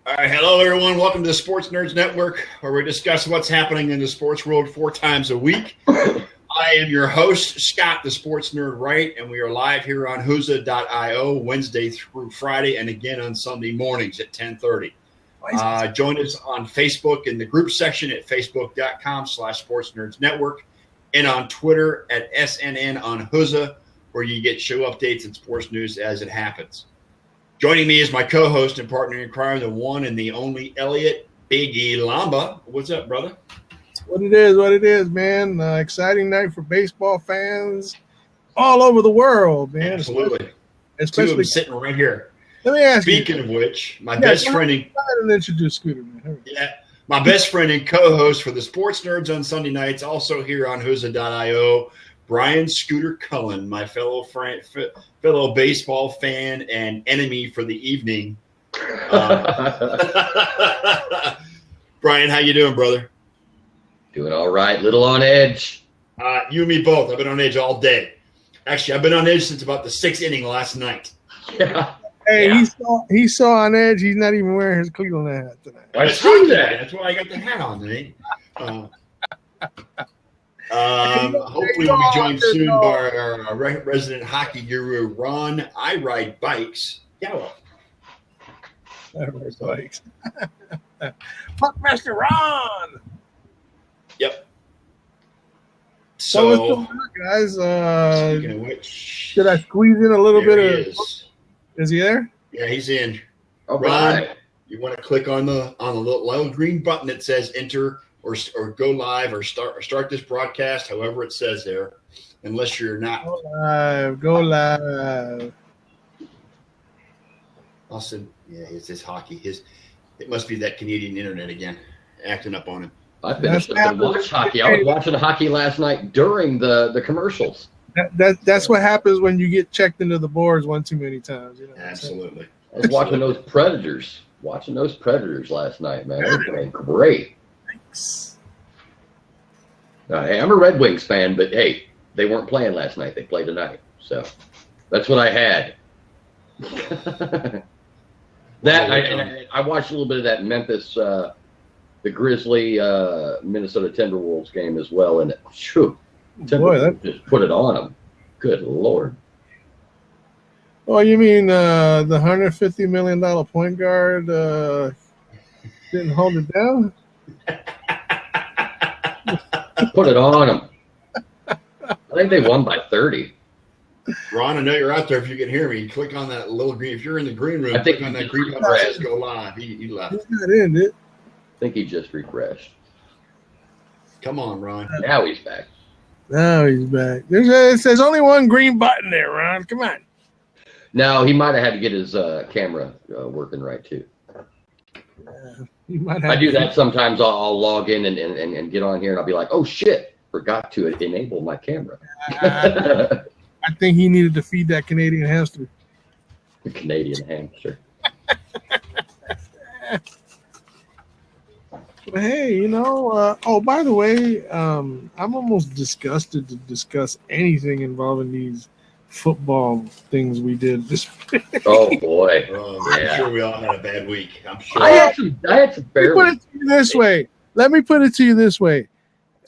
All right, hello everyone. Welcome to the Sports Nerds Network, where we discuss what's happening in the sports world 4 times a week. I am your host, Scott, the Sports Nerd Wright, and we are live here on Whoza.io Wednesday through Friday, and again on Sunday mornings at 10:30. Join us on Facebook in the group section at facebook.com/sportsnerdsnetwork, and on Twitter at SNN on Whoza, where you get show updates and sports news as it happens. Joining me is my co-host and partner in crime, the one and the only Elliot Big E Lamba. What's up, brother? What it is, man. Exciting night for baseball fans all over the world, man. Absolutely. Especially two of them sitting right here. Let me ask Speaking you. of which, my best friend and introduce Scooter, man. my best friend and co-host for the Sports Nerds on Sunday nights, also here on Whoza.io, Brian Scooter Cullen, my fellow baseball fan and enemy for the evening. Brian, how you doing, brother? Doing all right. Little on edge. You and me both. I've been on edge all day. Actually, I've been on edge since about the 6th inning last night. Yeah. Hey, yeah. He saw on edge. He's not even wearing his Cleveland hat tonight. I see that. That's why I got the hat on today. Hopefully we'll be joined soon by our resident hockey guru, Ron. I ride bikes. Gallo. I ride bikes. Puckmaster Ron. Yep. So what's going on, guys? Speaking of which, should I squeeze in a little bit of? Is he there? Yeah, he's in. All Ron, right. you want to click on the little green button that says enter or go live or start this broadcast, however it says there, unless you're not. Go live. Austin, yeah, it's his hockey. It must be that Canadian internet again, acting up on him. I finished up and watched hockey. I was watching hockey last night during the commercials. That's what happens when you get checked into the boards one too many times. You know. Absolutely. I was watching those Predators. Last night, man. They were playing great. Thanks. Hey, I'm a Red Wings fan, but hey, they weren't playing last night. They play tonight. So that's what I had. I watched a little bit of that Memphis, the Grizzly, Minnesota Timberwolves game as well, and Timberwolves just put it on them. Good Lord. Oh, you mean the $150 million point guard didn't hold it down? Put it on them. I think they won by 30. Ron, I know you're out there. If you can hear me, click on that little green. If you're in the green room, click on that green button that says go live. He left. He's not in it. I think he just refreshed. Come on, Ron. Now he's back. Now he's back. It says only one green button there, Ron. Come on. No, he might have had to get his camera working right too. I do that sometimes. I'll log in and get on here, and I'll be like, "Oh shit, forgot to enable my camera." I think he needed to feed that Canadian hamster. The Canadian hamster. But hey, you know. By the way, I'm almost disgusted to discuss anything involving these football things we did this week. Oh boy! I'm sure we all had a bad week. I'm sure. I had some barely. Let me put it to you this way.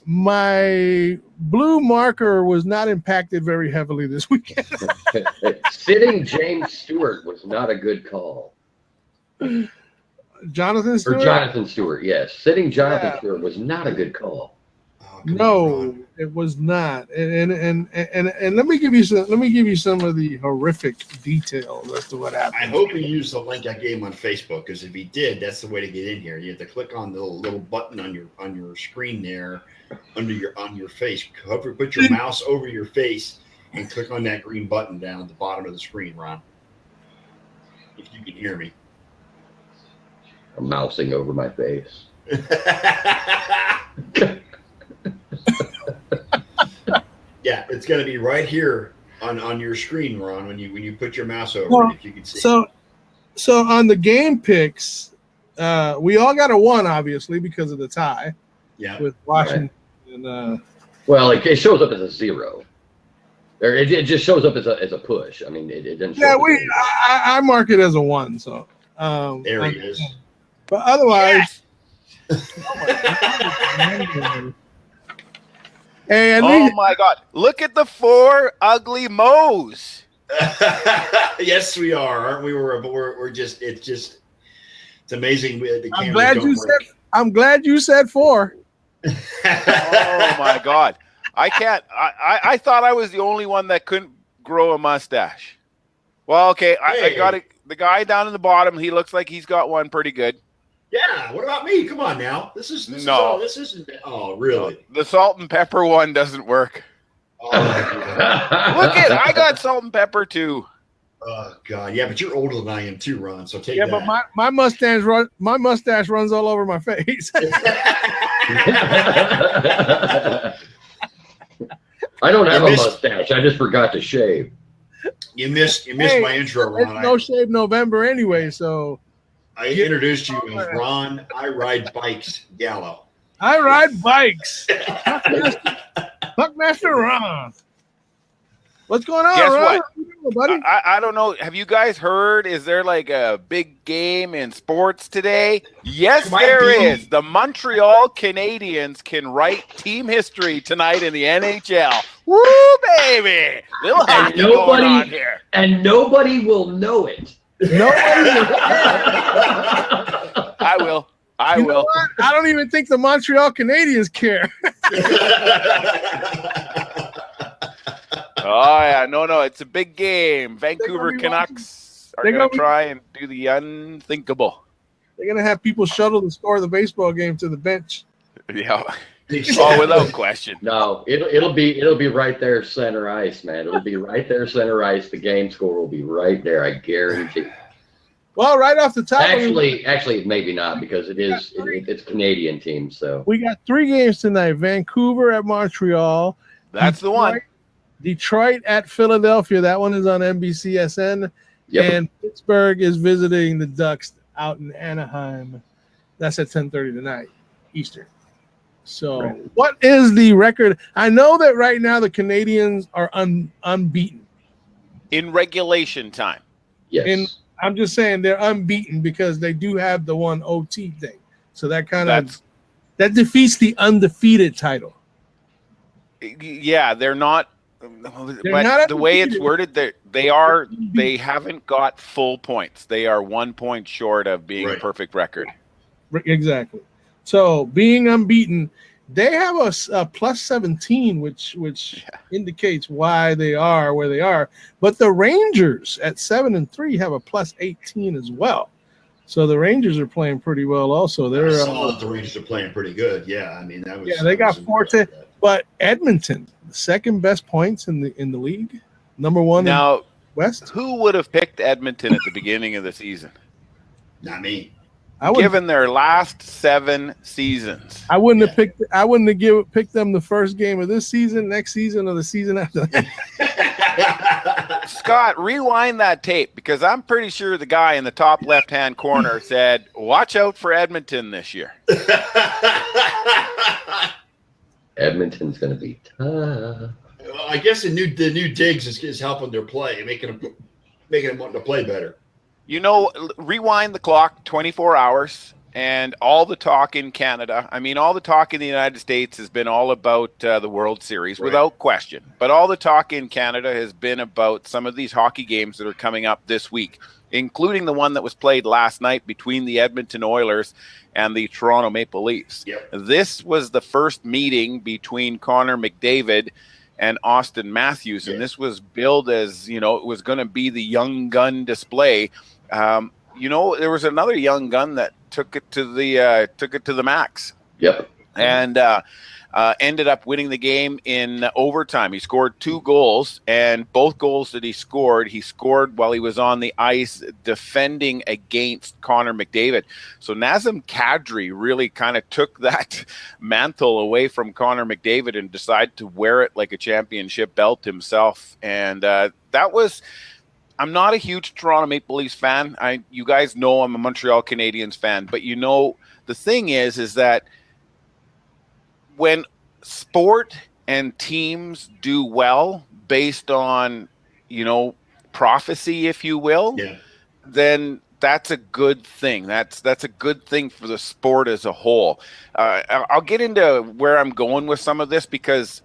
My blue marker was not impacted very heavily this weekend. Sitting James Stewart was not a good call. Jonathan Stewart? Or Jonathan Stewart, yes. Sitting Jonathan Stewart was not a good call. No, it was not. And let me give you some of the horrific details as to what happened. I hope he used the link I gave him on Facebook, because if he did, that's the way to get in here. You have to click on the little button on your screen there, on your face. Put your mouse over your face and click on that green button down at the bottom of the screen, Ron. If you can hear me. I'm mousing over my face. Yeah, it's going to be right here on your screen, Ron, when you put your mouse over it, if you can see. So on the game picks, we all got a 1, obviously, because of the tie. Yeah. With Washington. Right. Well, it shows up as a 0. Or it just shows up as a push. I mean, it didn't show up. I mark it as a 1. So there he is. But otherwise, hey, oh my God! Look at the 4 ugly Moes. Yes, we are, aren't we? We're just it's amazing. The I'm glad you said 4. Oh my God! I can't. I thought I was the only one that couldn't grow a mustache. Well, okay, I got it. The guy down in the bottom, he looks like he's got one pretty good. Yeah. What about me? Come on now. This isn't. Oh, really? No, the salt and pepper one doesn't work. Oh, look at, I got salt and pepper too. Oh God, yeah, but you're older than I am too, Ron. So take that. Yeah, but my mustache runs all over my face. I don't have a mustache. I just forgot to shave. You missed my intro, Ron. It's no shave November anyway, so I introduced you as Ron. I ride bikes, Gallo. I ride bikes. Puckmaster Ron. What's going on, Guess Ron? what? How you doing, buddy? I don't know. Have you guys heard? Is there like a big game in sports today? Yes, there is. The Montreal Canadiens can write team history tonight in the NHL. Woo, baby! Little hockey going on here. And nobody will know it. I will. I You know will. what? I don't even think the Montreal Canadiens care. Oh yeah, no, it's a big game. Vancouver Canucks are going to try and do the unthinkable. They're gonna have people shuttle the score of the baseball game to the bench. Yeah. Oh, without question. No, it'll be right there center ice, man. It'll be right there center ice. The game score will be right there. I guarantee. Well, right off the top. Actually, maybe not because it's Canadian team. So we got 3 games tonight: Vancouver at Montreal. That's the one. Detroit at Philadelphia. That one is on NBCSN. Yep. And Pittsburgh is visiting the Ducks out in Anaheim. That's at 10:30 tonight, Eastern. So, What is the record? I know that right now the Canadians are unbeaten in regulation time. Yes. I'm just saying they're unbeaten because they do have the one OT thing. So that that defeats the undefeated title. Yeah, they're not. But the way it's worded, they haven't got full points. They are 1 point short of being a perfect record. Exactly. So being unbeaten, they have a plus 17, which indicates why they are where they are. But the Rangers at 7-3 have a plus 18 as well. So the Rangers are playing pretty well. Also, I saw that the Rangers are playing pretty good. Yeah, I mean that was. Yeah, they got 4-10. But Edmonton, the second best points in the league, number 1 now, in the West. Who would have picked Edmonton at the beginning of the season? Not me. Given their last 7 seasons, I wouldn't have picked. I wouldn't have picked them the first game of this season, next season, or the season after that. Scott, rewind that tape because I'm pretty sure the guy in the top left-hand corner said, "Watch out for Edmonton this year." Edmonton's going to be tough. Well, I guess the new digs is helping their play, making them want to play better. You know, rewind the clock 24 hours, and all the talk in Canada, I mean, all the talk in the United States has been all about the World Series, without question. But all the talk in Canada has been about some of these hockey games that are coming up this week, including the one that was played last night between the Edmonton Oilers and the Toronto Maple Leafs. Yep. This was the first meeting between Connor McDavid and Austin Matthews, and this was billed as, it was going to be the young gun display. There was another young gun that took it to the max. Yep. And ended up winning the game in overtime. He scored 2 goals, and both goals that he scored while he was on the ice defending against Connor McDavid. So Nazem Kadri really kind of took that mantle away from Connor McDavid and decided to wear it like a championship belt himself. And I'm not a huge Toronto Maple Leafs fan. You guys know I'm a Montreal Canadiens fan, but the thing is that when sport and teams do well based on, prophecy, if you will, then that's a good thing. That's a good thing for the sport as a whole. I'll get into where I'm going with some of this, because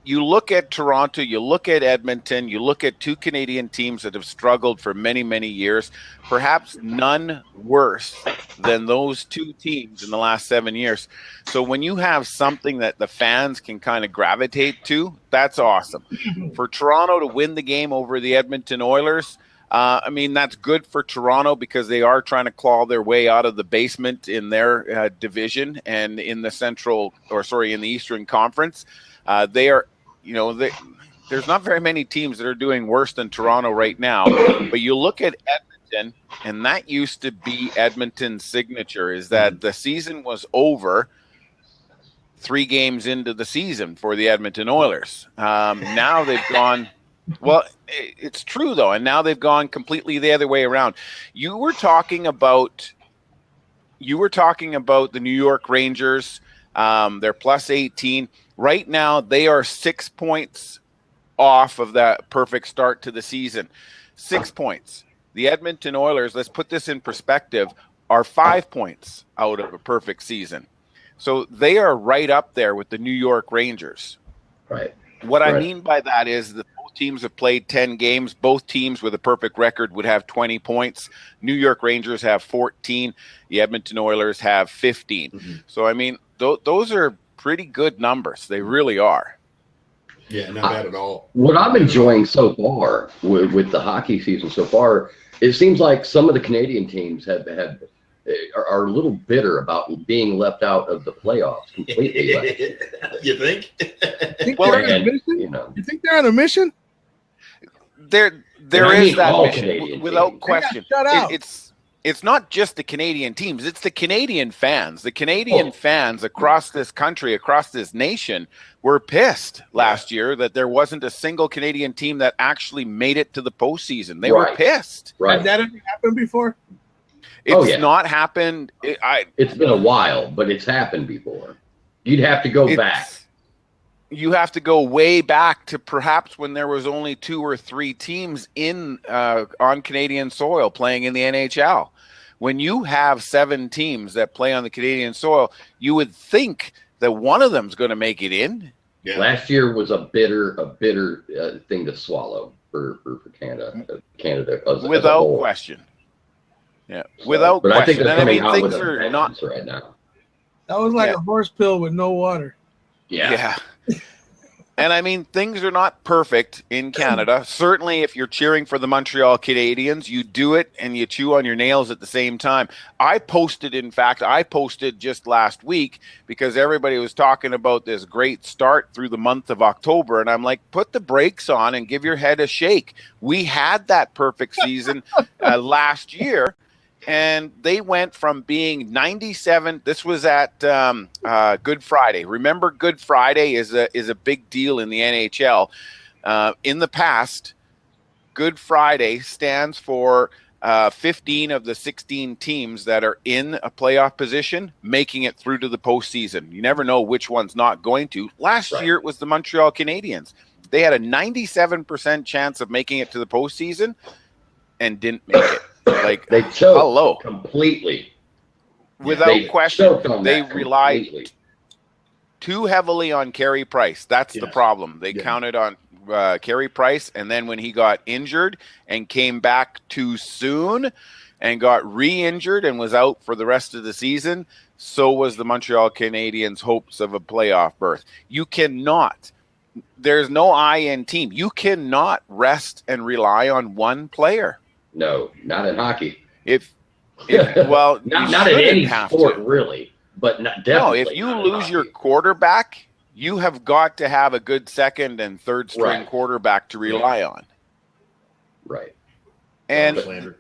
you look at Toronto, you look at Edmonton, you look at two Canadian teams that have struggled for many, many years, perhaps none worse than those two teams in the last 7 years. So when you have something that the fans can kind of gravitate to, that's awesome. For Toronto to win the game over the Edmonton Oilers, I mean, that's good for Toronto because they are trying to claw their way out of the basement in their division and in the Eastern Conference. They are, there's not very many teams that are doing worse than Toronto right now. But you look at Edmonton, and that used to be Edmonton's signature, is that the season was over 3 games into the season for the Edmonton Oilers. Now they've gone, well, it's true though, and now they've gone completely the other way around. You were talking about the New York Rangers. They're plus 18. Right now, they are 6 points off of that perfect start to the season. 6 points. The Edmonton Oilers, let's put this in perspective, are 5 points out of a perfect season. So they are right up there with the New York Rangers. Right. What I mean by that is that both teams have played 10 games. Both teams with a perfect record would have 20 points. New York Rangers have 14. The Edmonton Oilers have 15. Mm-hmm. So, I mean, those are pretty good numbers. They really are. Yeah, not bad at all. What I'm enjoying so far with the hockey season so far, it seems like some of the Canadian teams are a little bitter about being left out of the playoffs completely. You think? You think they're on a mission? There is that mission, Canadian without teams. question. Shut out. It's not just the Canadian teams. It's the Canadian fans. The Canadian fans across this country, across this nation, were pissed last year that there wasn't a single Canadian team that actually made it to the postseason. They were pissed. Right. Has that ever happened before? It's not happened. It's been a while, but it's happened before. You'd have to go back. You have to go way back to perhaps when there was only 2 or 3 teams on Canadian soil playing in the NHL. When you have 7 teams that play on the Canadian soil, you would think that one of them is going to make it in. Yeah. Last year was a bitter thing to swallow for Canada. Without question. Yeah, without question. I think things are not right now. That was like a horse pill with no water. Yeah. And I mean, things are not perfect in Canada. Certainly, if you're cheering for the Montreal Canadiens, you do it and you chew on your nails at the same time. I posted just last week because everybody was talking about this great start through the month of October. And I'm like, put the brakes on and give your head a shake. We had that perfect season last year. And they went from being 97. This was at Good Friday. Remember, Good Friday is a big deal in the NHL. In the past, Good Friday stands for 15 of the 16 teams that are in a playoff position making it through to the postseason. You never know which one's not going to. Last year, it was the Montreal Canadiens. They had a 97% chance of making it to the postseason and didn't make it. Like, they choked completely. Without question, they relied too heavily on Carey Price. That's the problem. They counted on Carey Price, and then when he got injured and came back too soon and got re-injured and was out for the rest of the season, so was the Montreal Canadiens' hopes of a playoff berth. You cannot. There's no I in team. You cannot rest and rely on one player. No, not in hockey. Well, not in any sport, really, but definitely. No, if you lose your quarterback, you have got to have a good second and third string quarterback to rely on. Right. And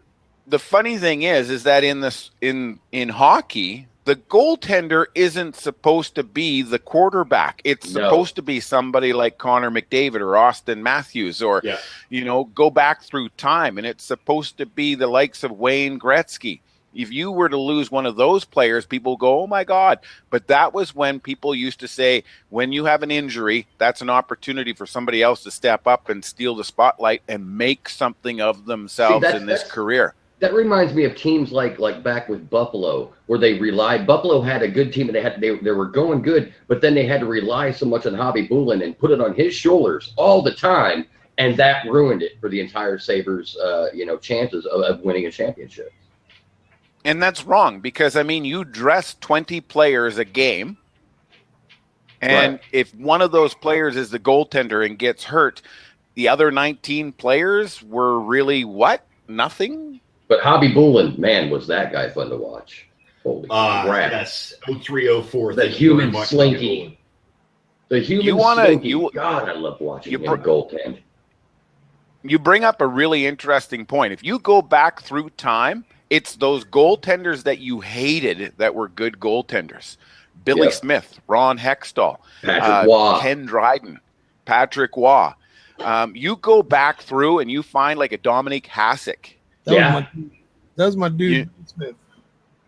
the funny thing is that in hockey, the goaltender isn't supposed to be the quarterback. It's supposed to be somebody like Connor McDavid or Austin Matthews or, go back through time. And it's supposed to be the likes of Wayne Gretzky. If you were to lose one of those players, people go, oh, my God. But that was when people used to say, when you have an injury, that's an opportunity for somebody else to step up and steal the spotlight and make something of themselves in this career. That reminds me of teams like back with Buffalo, where they relied. Buffalo had a good team, and they were going good, but then they had to rely so much on Hobby Bullen and put it on his shoulders all the time, and that ruined it for the entire Sabres, chances of winning a championship. And that's wrong because, I mean, you dress 20 players a game, and if one of those players is the goaltender and gets hurt, the other 19 players were really what? Nothing? But Hobby Bullen, man, was that guy fun to watch. Holy crap. Yes, 0304. The human slinky. The human slinky. God, I love watching him goaltend. You bring up a really interesting point. If you go back through time, it's those goaltenders that you hated that were good goaltenders. Billy Smith, Ron Hextall, Patrick Waugh, Ken Dryden, Patrick Waugh. You go back through and you find like a Dominique Hasek. That was my dude. Smith.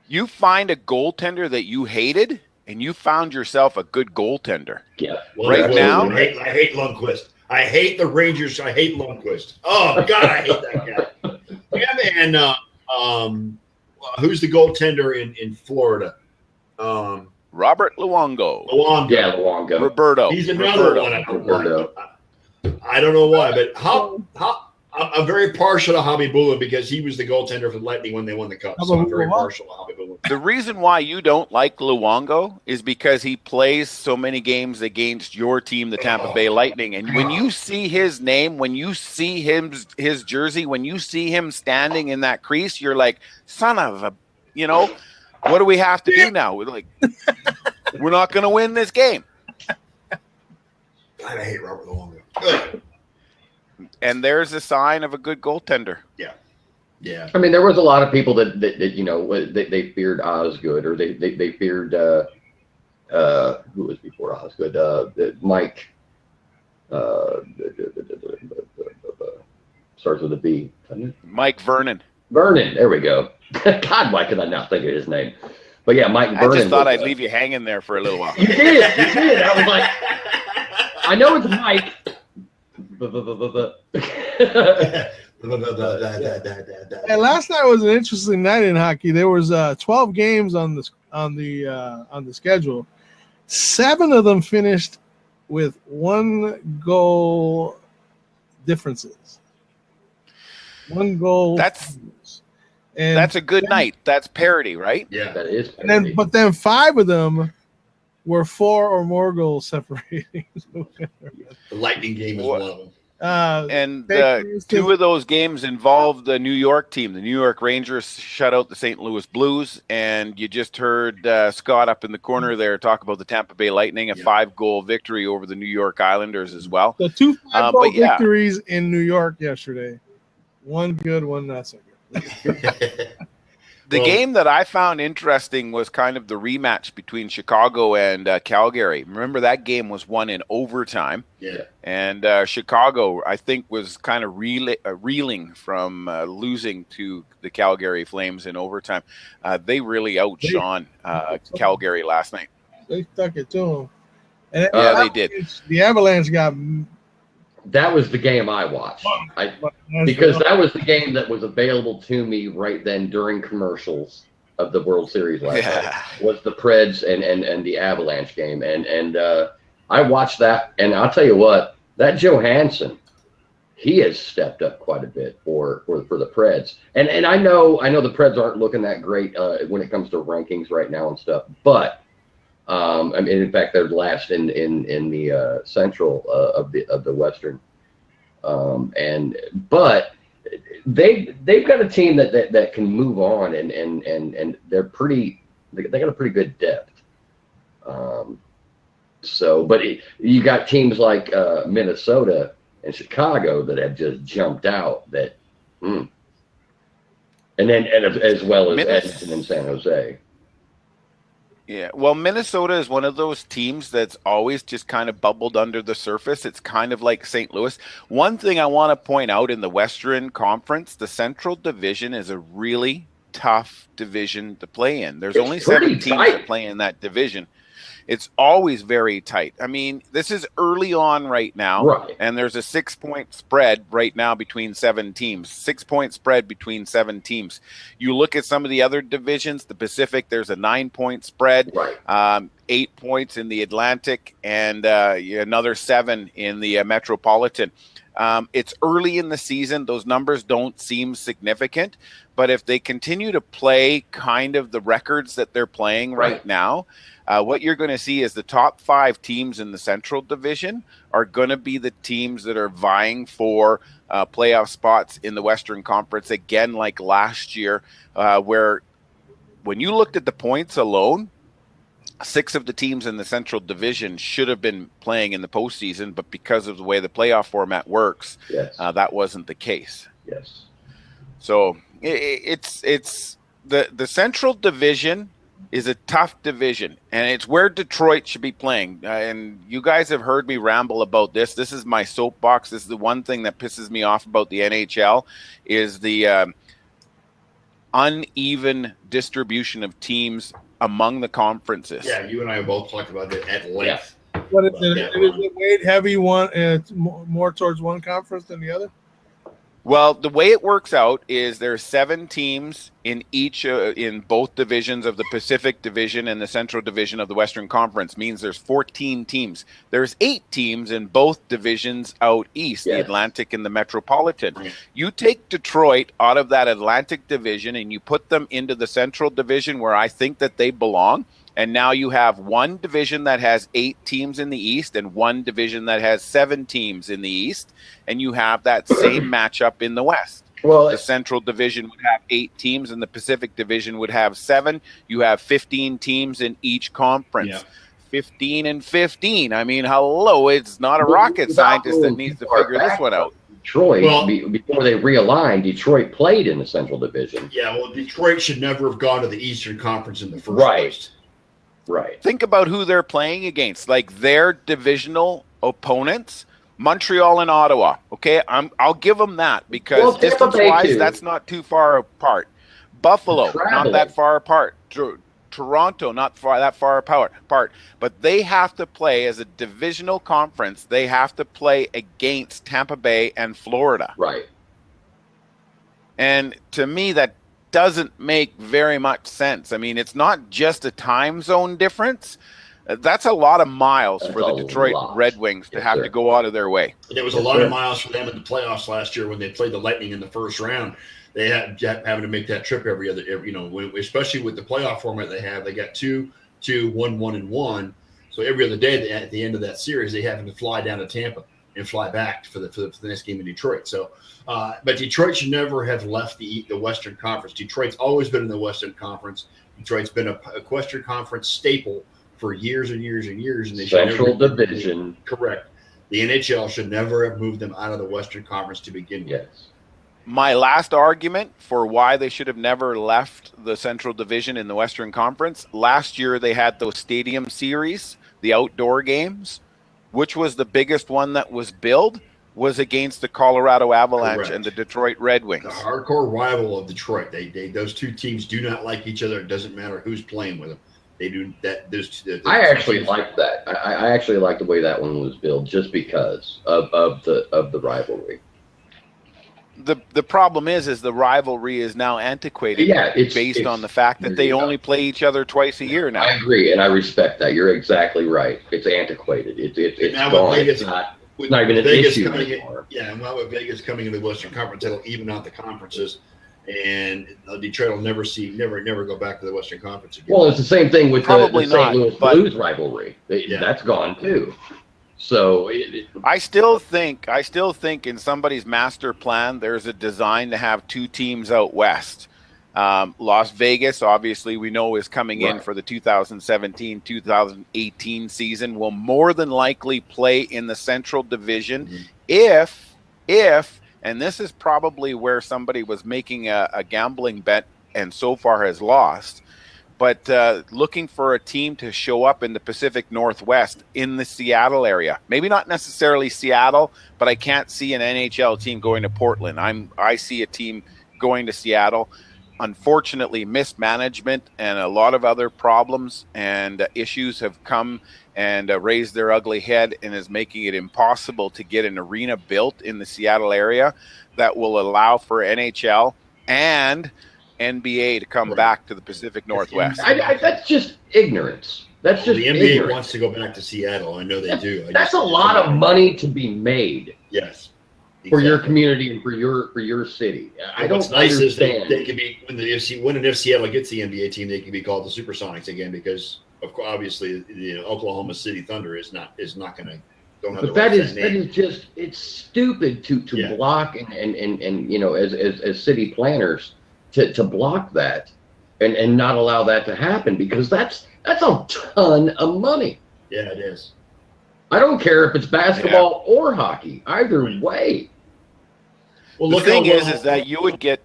You find a goaltender that you hated, and you found yourself a good goaltender. Yeah. Well, now, I hate Lundqvist. I hate the Rangers. I hate Lundqvist. Oh God, I hate that guy. Yeah, and who's the goaltender in Florida? Robert Luongo. Yeah, Luongo. Roberto. He's another one. I don't know why, but how I'm very partial to Hobby Bullen because he was the goaltender for the Lightning when they won the Cup. So I'm very partial to Hobby Bullen. The reason why you don't like Luongo is because he plays so many games against your team, the Tampa Bay Lightning. And when you see his name, when you see his jersey, when you see him standing in that crease, you're like, son of a, what do we have to do now? We're not going to win this game. God, I hate Robert Luongo. Ugh. And there's a sign of a good goaltender. Yeah. I mean, there was a lot of people that they feared Osgood, or they feared who was before Osgood? Mike. Starts with a B. Mike Vernon. Vernon. There we go. God, why could I not think of his name? But yeah, Mike Vernon. I just thought I'd leave you hanging there for a little while. You did. I was like, I know it's Mike. And last night was an interesting night in hockey. There was 12 games on the schedule. 7 of them finished with 1 goal differences. 1 goal. That's a good night. That's parity, right? Yeah, that is parity. But then 5 of them were 4 or more goals separating. The Lightning game is one of them. And 2 of those games involved the New York team. The New York Rangers shut out the St. Louis Blues, and you just heard Scott up in the corner there talk about the Tampa Bay Lightning, a 5-goal victory over the New York Islanders as well. So 2 5-goal victories in New York yesterday. 1 good, 1 not so good. The game that I found interesting was kind of the rematch between Chicago and Calgary. Remember, that game was won in overtime. Yeah. And Chicago, I think, was kind of reeling from losing to the Calgary Flames in overtime. They really outshone Calgary last night. They stuck it to them. And they did. The Avalanche got... That was the game I watched. Because that was the game that was available to me right then during commercials of the World Series last night. Was the Preds and the Avalanche game. And I watched that, and I'll tell you what, that Johansson, he has stepped up quite a bit for the Preds. And I know the Preds aren't looking that great when it comes to rankings right now and stuff, but I mean, in fact, they're last in the Central of the Western, but they've got a team that can move on, and they're pretty. They got a pretty good depth. But you got teams like Minnesota and Chicago that have just jumped out. And as well as Edmonton and San Jose. Yeah, well, Minnesota is one of those teams that's always just kind of bubbled under the surface. It's kind of like St. Louis. One thing I want to point out in the Western Conference, the Central Division is a really tough division to play in. There's only 7 teams that play in that division. it's always very tight. I mean, this is early on right now, right, and there's a 6-point spread right now between 7 teams. 6-point spread between 7 teams. You look at some of the other divisions, the Pacific, there's a 9-point spread, right. 8 points in the Atlantic, and another 7 in the Metropolitan. It's early in the season. Those numbers don't seem significant, but if they continue to play kind of the records that they're playing right now, what you're going to see is the top 5 teams in the Central Division are going to be the teams that are vying for playoff spots in the Western Conference again, like last year, where when you looked at the points alone, 6 of the teams in the Central Division should have been playing in the postseason, but because of the way the playoff format works, that wasn't the case. Yes. So it's the Central Division is a tough division, and it's where Detroit should be playing. And you guys have heard me ramble about this. This is my soapbox. This is the one thing that pisses me off about the NHL is the uneven distribution of teams among the conferences. Yeah, you and I have both talked about it at length. What is it weight heavy one and more towards one conference than the other? Well, the way it works out is there's 7 teams in each in both divisions of the Pacific Division and the Central Division of the Western Conference. Means there's 14 teams. There's 8 teams in both divisions out east, the Atlantic and the Metropolitan. You take Detroit out of that Atlantic Division and you put them into the Central Division where I think that they belong. And now you have one division that has 8 teams in the East and one division that has 7 teams in the East. And you have that same matchup in the West. Well, the Central Division would have 8 teams and the Pacific Division would have 7. You have 15 teams in each conference. Yeah. 15 and 15. I mean, hello, it's not a rocket scientist that needs to figure this one out. Detroit, before they realigned, Detroit played in the Central Division. Yeah, well, Detroit should never have gone to the Eastern Conference in the first place. Right. Think about who they're playing against, like their divisional opponents, Montreal and Ottawa. Okay, I'll give them that because distance-wise, that's not too far apart. Buffalo, not that far apart. Toronto, not that far apart. But they have to play as a divisional conference. They have to play against Tampa Bay and Florida. Right. And to me, that doesn't make very much sense. I mean, it's not just a time zone difference. That's a lot of miles for the Detroit Red Wings to have to go out of their way. And it was a lot of miles for them in the playoffs last year when they played the Lightning in the first round. They had having to make that trip every especially with the playoff format they have. They got 2, 1, 1, and 1. So every other day at the end of that series, they having to fly down to Tampa and fly back for the next game in Detroit. So, but Detroit should never have left the Western Conference. Detroit's always been in the Western Conference. Detroit's been a Western Conference staple for years and years and years. And they Central Division. Correct. The NHL should never have moved them out of the Western Conference to begin with. Yes. My last argument for why they should have never left the Central Division in the Western Conference, last year they had those stadium series, the outdoor games. Which was the biggest one that was billed was against the Colorado Avalanche and the Detroit Red Wings. The hardcore rival of Detroit. Those two teams do not like each other. It doesn't matter who's playing with them. They do that. I actually like that. I actually like the way that one was billed, just because of the rivalry. The problem is the rivalry is now antiquated. Yeah, it's based on the fact that they only play each other twice a year now. I agree, and I respect that. You're exactly right. It's antiquated. It's now gone. Vegas, it's not even an Vegas issue anymore. And now with Vegas coming into the Western Conference, it'll even out the conferences, and Detroit will never go back to the Western Conference again. Well, it's the same thing with the St. Louis Blues rivalry. That's gone too. So I still think in somebody's master plan there's a design to have 2 teams out west. Las Vegas, obviously, we know is coming in for the 2017-2018 season. Will more than likely play in the Central Division if, and this is probably where somebody was making a gambling bet and so far has lost. But looking for a team to show up in the Pacific Northwest in the Seattle area. Maybe not necessarily Seattle, but I can't see an NHL team going to Portland. I see a team going to Seattle. unfortunately, mismanagement and a lot of other problems and issues have come and raised their ugly head and is making it impossible to get an arena built in the Seattle area that will allow for NHL and NBA to come back to the Pacific Northwest. That's just ignorance. That's just the NBA ignorance. wants to go back to Seattle. I know they do. That's a lot of money to be made. Yes. For your community and for your city. I don't nice understand. Is they can be when and if Seattle gets the NBA team, they can be called the Supersonics again because of course, obviously the Oklahoma City Thunder is not going to. But that is just it's stupid to block and you know as city planners to block that and not allow that to happen because that's a ton of money. Yeah, it is. I don't care if it's basketball or hockey. Either way. Well, the thing is that you would get.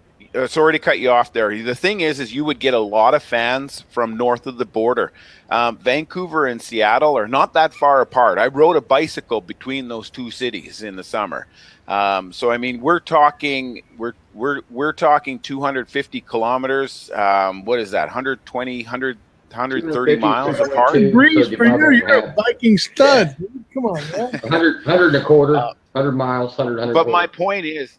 Sorry to cut you off there. The thing is you would get a lot of fans from north of the border. Vancouver and Seattle are not that far apart. I rode a bicycle between those two cities in the summer. So I mean, we're talking 250 kilometers. What is that? 120, 130 miles apart. Breeze for you. You're a biking stud. Yeah. Come on, man. 100 and a quarter, 100 miles, 100. But my point is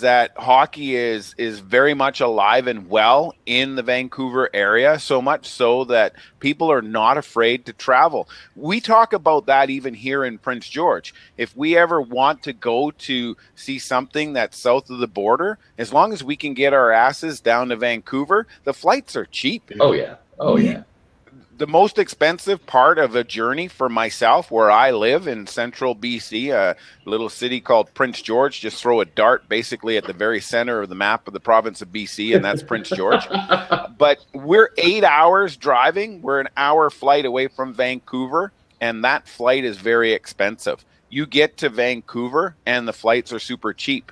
that hockey is very much alive and well in the Vancouver area, so much so that people are not afraid to travel. We talk about that even here in Prince George. If we ever want to go to see something that's south of the border, as long as we can get our asses down to Vancouver, the flights are cheap. Oh, yeah. Oh, yeah. The most expensive part of a journey for myself, where I live in central BC, a little city called Prince George, just throw a dart basically at the very center of the map of the province of BC, and that's Prince George. But we're 8 hours driving. We're an hour flight away from Vancouver, and that flight is very expensive. You get to Vancouver, and the flights are super cheap.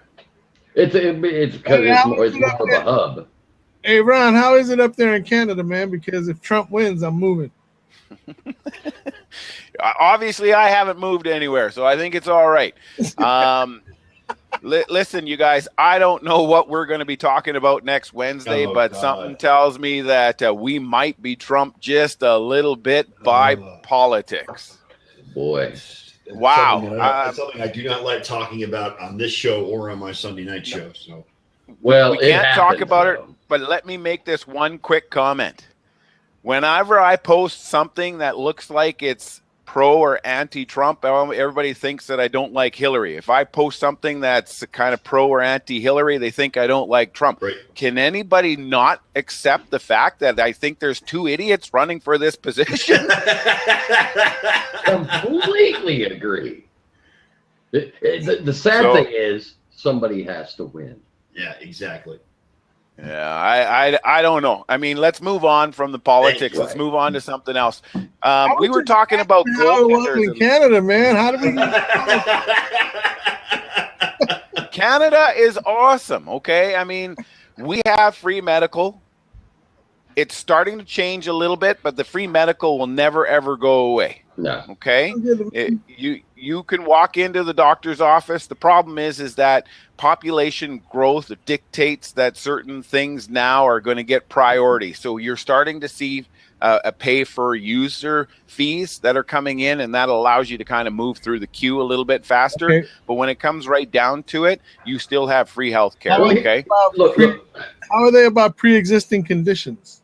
It's because it's more of a hub. Hey, Ron, how is it up there in Canada, man? Because if Trump wins, I'm moving. Obviously, I haven't moved anywhere, so I think it's all right. Listen, you guys, I don't know what we're going to be talking about next Wednesday, but something tells me that we might be trumped just a little bit by politics. Boy. Wow. That's something I do not like talking about on this show or on my Sunday night show. So, well, we can't talk about it, but let me make this one quick comment. Whenever I post something that looks like it's pro or anti-Trump, everybody thinks that I don't like Hillary. If I post something that's kind of pro or anti-Hillary, they think I don't like Trump. Right. Can anybody not accept the fact that I think there's two idiots running for this position? Completely agree. The sad thing is somebody has to win. Yeah, exactly. Yeah, I don't know. I mean, let's move on from the politics. Let's move on to something else. We were talking about goaltenders in Canada, man. How do we? Canada is awesome. Okay, I mean, we have free medical. It's starting to change a little bit, but the free medical will never ever go away. No. Okay. You can walk into the doctor's office. The problem is that population growth dictates that certain things now are going to get priority. So you're starting to see a pay for user fees that are coming in, and that allows you to kind of move through the queue a little bit faster. Okay. But when it comes right down to it, you still have free health care. Okay. Look. How are they about pre-existing conditions?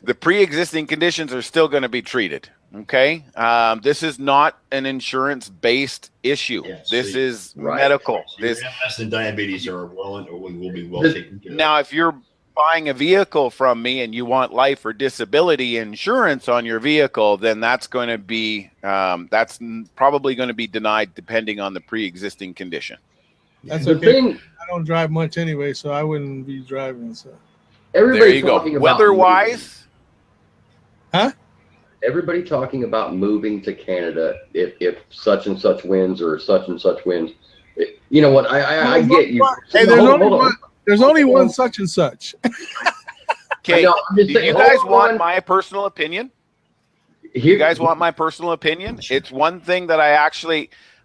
The pre-existing conditions are still going to be treated. Okay. This is not an insurance-based issue. Yeah, this is medical. So MS and diabetes are will be well taken care of. Now, if you're buying a vehicle from me and you want life or disability insurance on your vehicle, then that's going to be that's probably going to be denied depending on the pre-existing condition. That's okay. I don't drive much anyway, so I wouldn't be driving. So. There you go. Weather-wise, huh? Everybody talking about moving to Canada if such and such wins or such and such wins. You know what? I get you. Hey, there's only one such and such. Okay. Do you guys want my personal opinion? You guys want my personal opinion? It's one thing that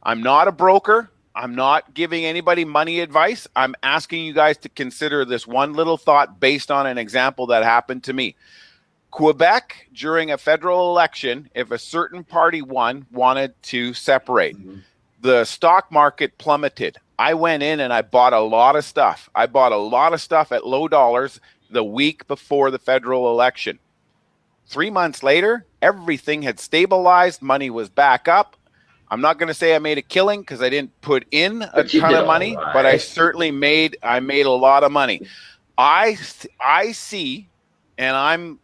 I'm not a broker. I'm not giving anybody money advice. I'm asking you guys to consider this one little thought based on an example that happened to me. Quebec, during a federal election, if a certain party wanted to separate, the stock market plummeted. I went in and I bought a lot of stuff. I bought a lot of stuff at low dollars the week before the federal election. 3 months later, everything had stabilized. Money was back up. I'm not going to say I made a killing because I didn't put in a ton of money, but I certainly made a lot of money. I see, and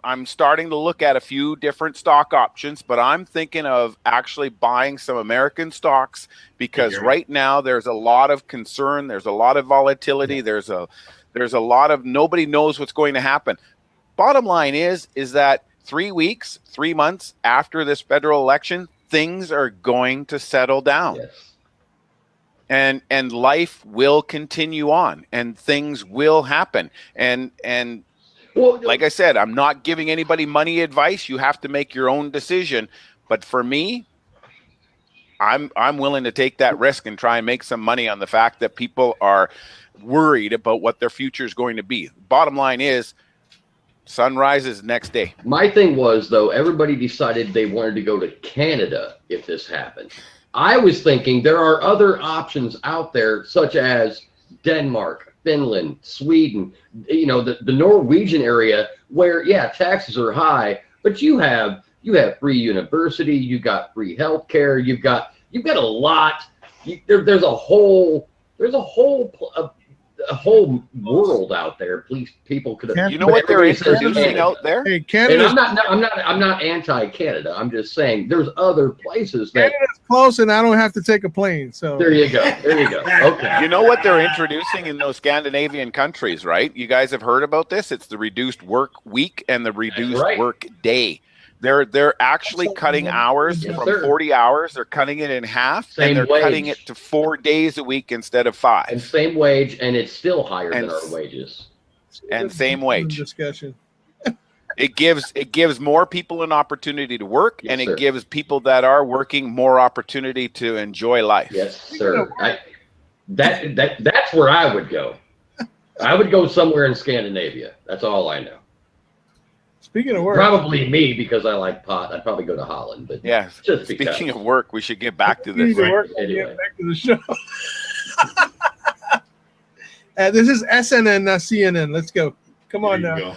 I'm starting to look at a few different stock options, but I'm thinking of actually buying some American stocks because right now there's a lot of concern, there's a lot of volatility, there's a lot of nobody knows what's going to happen. Bottom line is that 3 weeks, 3 months after this federal election, things are going to settle down. Yes. And life will continue on and things will happen. And well, like I said, I'm not giving anybody money advice. You have to make your own decision. But for me, I'm willing to take that risk and try and make some money on the fact that people are worried about what their future is going to be. Bottom line is, sun rises next day. My thing was, though, everybody decided they wanted to go to Canada if this happened. I was thinking there are other options out there, such as Denmark, Finland, Sweden, the Norwegian area where, taxes are high, but you have free university, you got free healthcare, you've got a lot. There's a whole world out there. Please, people could have. You know what they're introducing out there? Hey, Canada. I'm not anti-Canada. I'm just saying there's other places that Canada's close, and I don't have to take a plane. So there you go. Okay. You know what they're introducing in those Scandinavian countries, right? You guys have heard about this. It's the reduced work week and the reduced work day. They're actually cutting hours from 40 hours. They're cutting it in half, and they're cutting it to 4 days a week instead of 5. And same wage, and it's still higher than our wages. And same wage. Discussion. It gives more people an opportunity to work, and it gives people that are working more opportunity to enjoy life. Yes, sir. That's where I would go. I would go somewhere in Scandinavia. That's all I know. Speaking of work, probably me because I like pot. I'd probably go to Holland, but just speaking of work, we should get back to this. Anyway. Get back to the show. This is SNN, not CNN. Let's go. Come on now.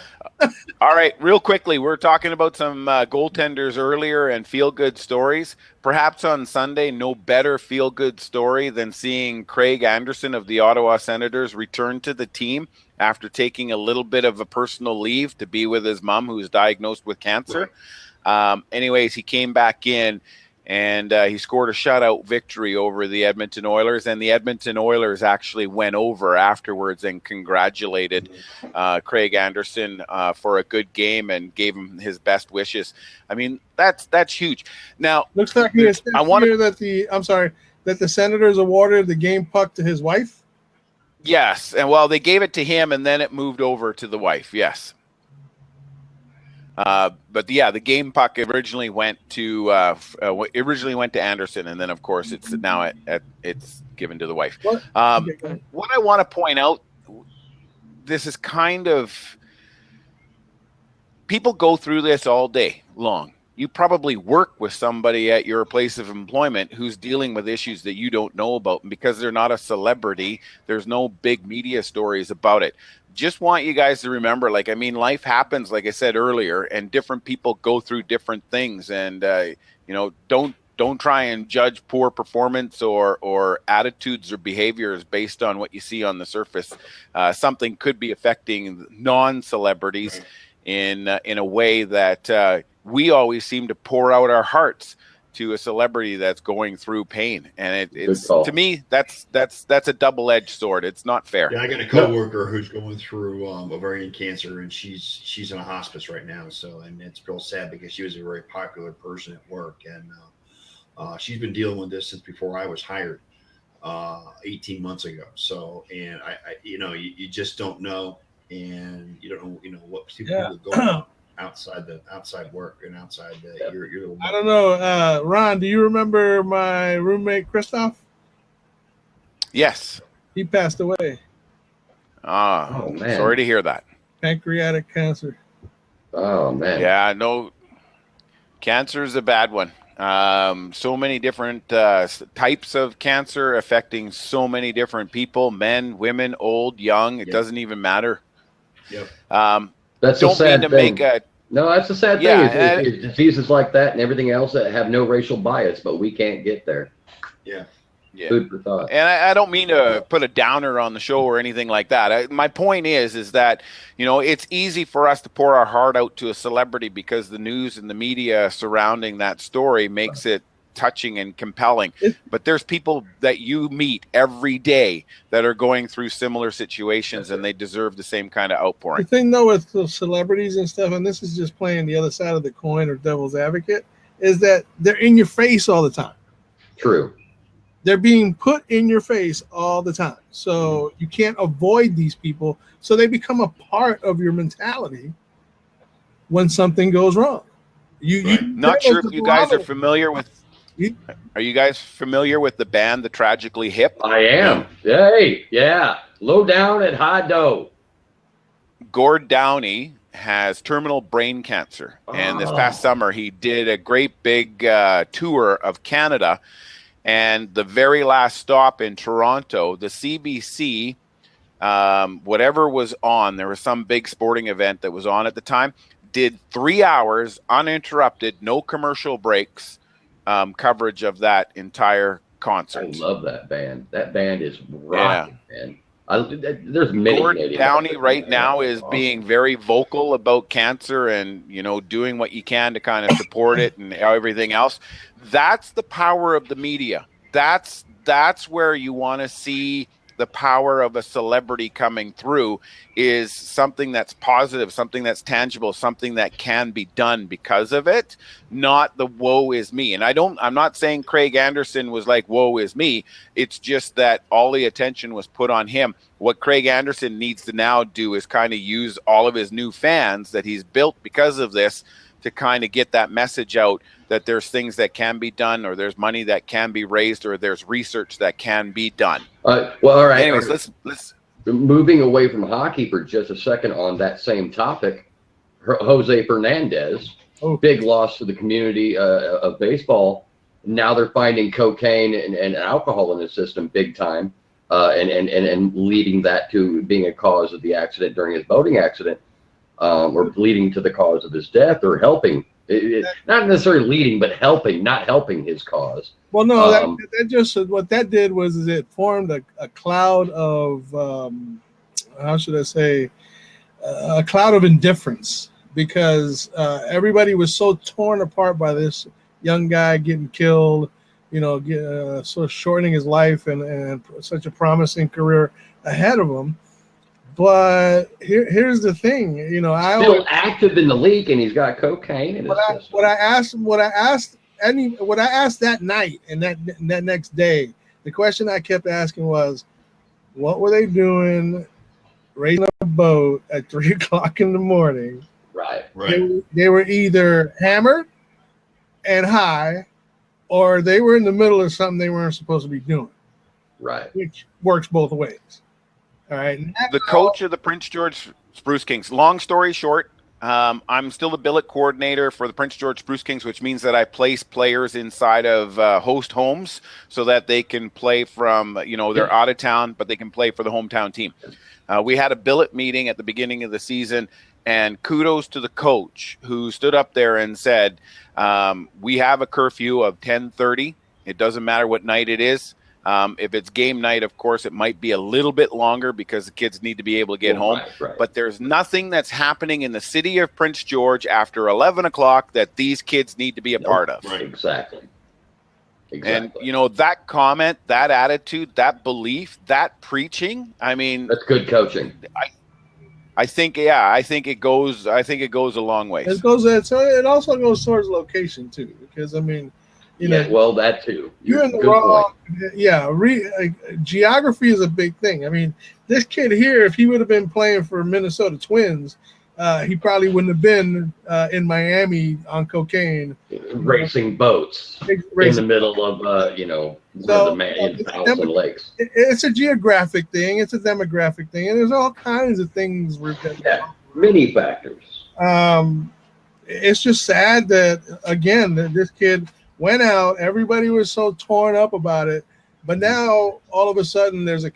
All right, real quickly, we're talking about some goaltenders earlier and feel-good stories. Perhaps on Sunday, no better feel-good story than seeing Craig Anderson of the Ottawa Senators return to the team after taking a little bit of a personal leave to be with his mom, who was diagnosed with cancer. Anyways, he came back in, and he scored a shutout victory over the Edmonton Oilers, and the Edmonton Oilers actually went over afterwards and congratulated Craig Anderson for a good game and gave him his best wishes. I mean, that's huge. Now, looks like that the Senators awarded the game puck to his wife. Yes, and well, they gave it to him, and then it moved over to the wife. Yes. But the game puck originally went to Anderson, and then of course it's now it's given to the wife. What I want to point out, this is kind of, people go through this all day long. You probably work with somebody at your place of employment who's dealing with issues that you don't know about, and because they're not a celebrity, there's no big media stories about it. Just want you guys to remember, life happens, like I said earlier, and different people go through different things. And, don't try and judge poor performance or attitudes or behaviors based on what you see on the surface. Something could be affecting non-celebrities in a way that we always seem to pour out our hearts to a celebrity that's going through pain, and it's to me that's a double-edged sword. It's not fair. Yeah, I got a coworker who's going through ovarian cancer, and she's in a hospice right now. So, and it's real sad because she was a very popular person at work, and she's been dealing with this since before I was hired, 18 months ago. So, and I you just don't know, and you don't know what people are going outside work and outside I don't know. Ron, do you remember my roommate Christoph? Yes. He passed away. Oh man. Sorry to hear that. Pancreatic cancer. Oh man. Yeah, no. Cancer is a bad one. So many different types of cancer affecting so many different people, men, women, old, young. It doesn't even matter. Yep. That's don't a sad mean to thing. make a. No, that's a sad Yeah, thing. It's diseases like that and everything else that have no racial bias, but we can't get there. Yeah. Yeah. Food for thought. And I don't mean to put a downer on the show or anything like that. My point is that, you know, it's easy for us to pour our heart out to a celebrity because the news and the media surrounding that story makes it touching and compelling. But there's people that you meet every day that are going through similar situations, and they deserve the same kind of outpouring. The thing, though, with the celebrities and stuff, and this is just playing the other side of the coin or devil's advocate, is that they're in your face all the time. True. They're being put in your face all the time. So you can't avoid these people. So they become a part of your mentality when something goes wrong. Not sure if you guys are familiar with. Are you guys familiar with the band The Tragically Hip? I am. Hey, yeah. Low down and high dough. Gord Downey has terminal brain cancer. And this past summer, he did a great big tour of Canada. And the very last stop in Toronto, the CBC, whatever was on, there was some big sporting event that was on at the time, did 3 hours uninterrupted, no commercial breaks, coverage of that entire concert. I love that band. That band is rocking, man. There's many. Gord Downey right now is being very vocal about cancer and, you know, doing what you can to kind of support it and everything else. That's the power of the media. That's where you want to see the power of a celebrity coming through, is something that's positive, something that's tangible, something that can be done because of it, not the woe is me. And I'm not saying Craig Anderson was like, woe is me. It's just that all the attention was put on him. What Craig Anderson needs to now do is kind of use all of his new fans that he's built because of this to kind of get that message out that there's things that can be done, or there's money that can be raised, or there's research that can be done. Well, all right. Anyways, let's moving away from hockey for just a second on that same topic. Jose Fernandez, big loss to the community of baseball. Now they're finding cocaine and alcohol in the system big time, and leading that to being a cause of the accident during his boating accident, or leading to the cause of his death, or helping. Not necessarily leading, but helping, not helping his cause. Well, no, that just what that did was it formed a cloud of how should I say, a cloud of indifference, because everybody was so torn apart by this young guy getting killed, you know, sort of shortening his life and such a promising career ahead of him. But here's the thing, you know, still active in the league, and he's got cocaine in his system. What I asked that night and that next day, the question I kept asking was, what were they doing racing a boat at 3 o'clock in the morning? Right. They were either hammered and high, or they were in the middle of something they weren't supposed to be doing. Right. Which works both ways. All right. The coach of the Prince George Spruce Kings. Long story short, I'm still the billet coordinator for the Prince George Spruce Kings, which means that I place players inside of host homes so that they can play from, you know, they're out of town, but they can play for the hometown team. We had a billet meeting at the beginning of the season, and kudos to the coach who stood up there and said, we have a curfew of 10:30. It doesn't matter what night it is. If it's game night, of course, it might be a little bit longer because the kids need to be able to get home. Right. But there's nothing that's happening in the city of Prince George after 11 o'clock that these kids need to be a part of. Right, exactly. And, you know, that comment, that attitude, that belief, that preaching, I mean, that's good coaching. I think it goes a long way. It also goes towards location too, because I mean, you know, well, that too. You're in the wrong. Yeah, geography is a big thing. I mean, this kid here, if he would have been playing for Minnesota Twins, he probably wouldn't have been in Miami on cocaine, racing boats in the middle of where the thousand lakes. It's a geographic thing, it's a demographic thing, and there's all kinds of things. Many factors. It's just sad that again that this kid went out. Everybody was so torn up about it, but now all of a sudden there's a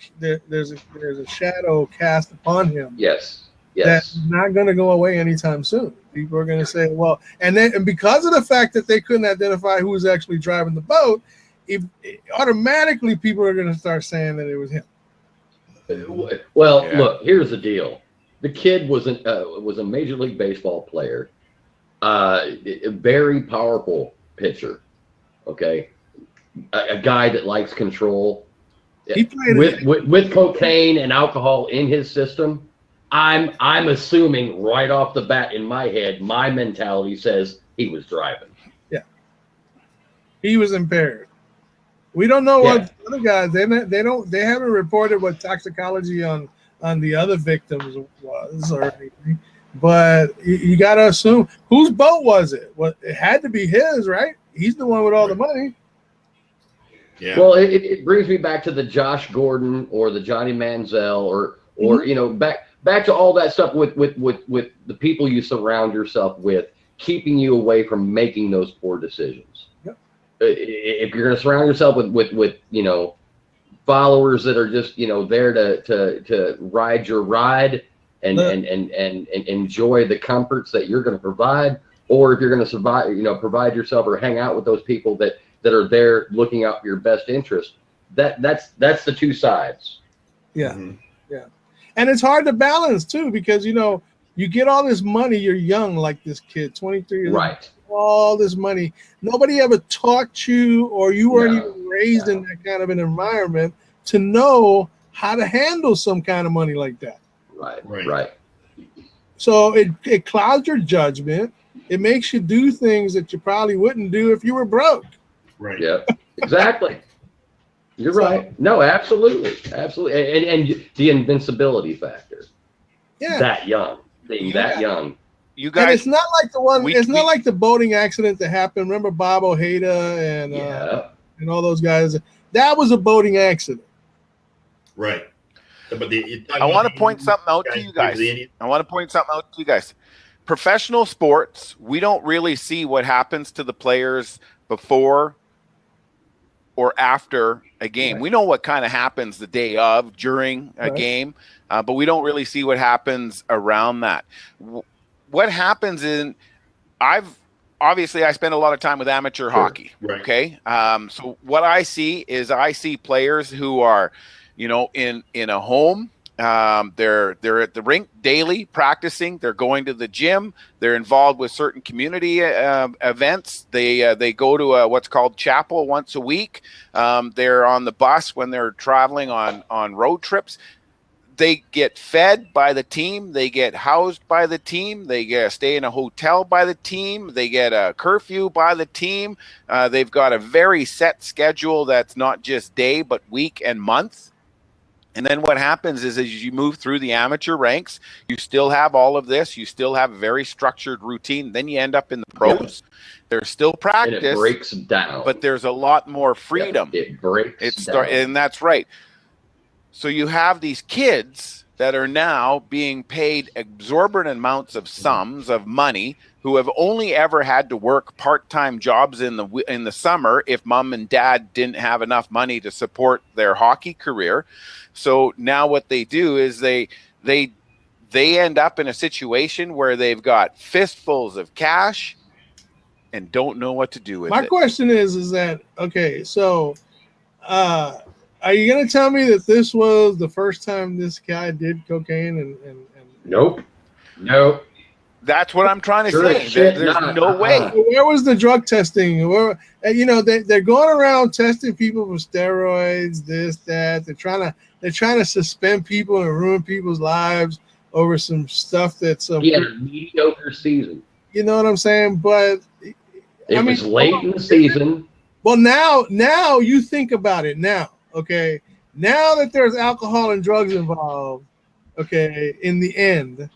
shadow cast upon him. Yes. That's not going to go away anytime soon. People are going to say, well, and because of the fact that they couldn't identify who was actually driving the boat, automatically people are going to start saying that it was him. Well, look, here's the deal. The kid was a Major League Baseball player, a very powerful pitcher, okay? A guy that likes control. He played with cocaine and alcohol in his system. I'm assuming right off the bat in my head, my mentality says he was driving. Yeah, he was impaired. We don't know what other guys. They haven't reported what toxicology on the other victims was or anything. But you got to assume whose boat was it? Well, it had to be his, right? He's the one with all the money. Yeah. Well, it brings me back to the Josh Gordon or the Johnny Manziel or back to all that stuff with the people you surround yourself with, keeping you away from making those poor decisions. Yep. If you're going to surround yourself with followers that are just there to ride your ride and enjoy the comforts that you're going to provide, or if you're going to provide yourself or hang out with those people that are there looking out for your best interest, that's the two sides. Yeah. Mm-hmm. Yeah. And it's hard to balance too, because you get all this money. You're young, like this kid, 23 years old. Right. All this money. Nobody ever taught you, or you weren't even raised in that kind of an environment to know how to handle some kind of money like that. Right. So it clouds your judgment. It makes you do things that you probably wouldn't do if you were broke. Right. Yeah. Exactly. You're right. No, absolutely. And the invincibility factor. Yeah. That young. Being that young. You guys, and it's not like the one. It's not like the boating accident that happened. Remember Bob Ojeda and all those guys. That was a boating accident. Right. But I want to point something out to you guys. Professional sports, we don't really see what happens to the players before or after a game. Right. We know what kind of happens the day of, during a game, but we don't really see what happens around that. What happens I spend a lot of time with amateur hockey. Right. Okay. So what I see players who are, in a home. They're at the rink daily practicing. They're going to the gym. They're involved with certain community events. They go to what's called chapel once a week. They're on the bus when they're traveling on road trips. They get fed by the team. They get housed by the team. They stay in a hotel by the team. They get a curfew by the team. They've got a very set schedule that's not just day, but week and month. And then what happens is as you move through the amateur ranks, you still have all of this. You still have a very structured routine. Then you end up in the pros. There's still practice. And it breaks down. But there's a lot more freedom. It breaks down. And that's right. So you have these kids that are now being paid exorbitant amounts of sums of money, who have only ever had to work part-time jobs in the summer if mom and dad didn't have enough money to support their hockey career. So now what they do is they end up in a situation where they've got fistfuls of cash and don't know what to do with it. My question is that, okay, so are you going to tell me that this was the first time this guy did cocaine? And Nope. That's what I'm trying to say. There's no way. Where was the drug testing? They're going around testing people for steroids, this, that. They're trying to suspend people and ruin people's lives over some stuff that's he had a mediocre season. You know what I'm saying? But it was late in the season. Well, now you think about it now. Okay, now that there's alcohol and drugs involved, okay, in the end,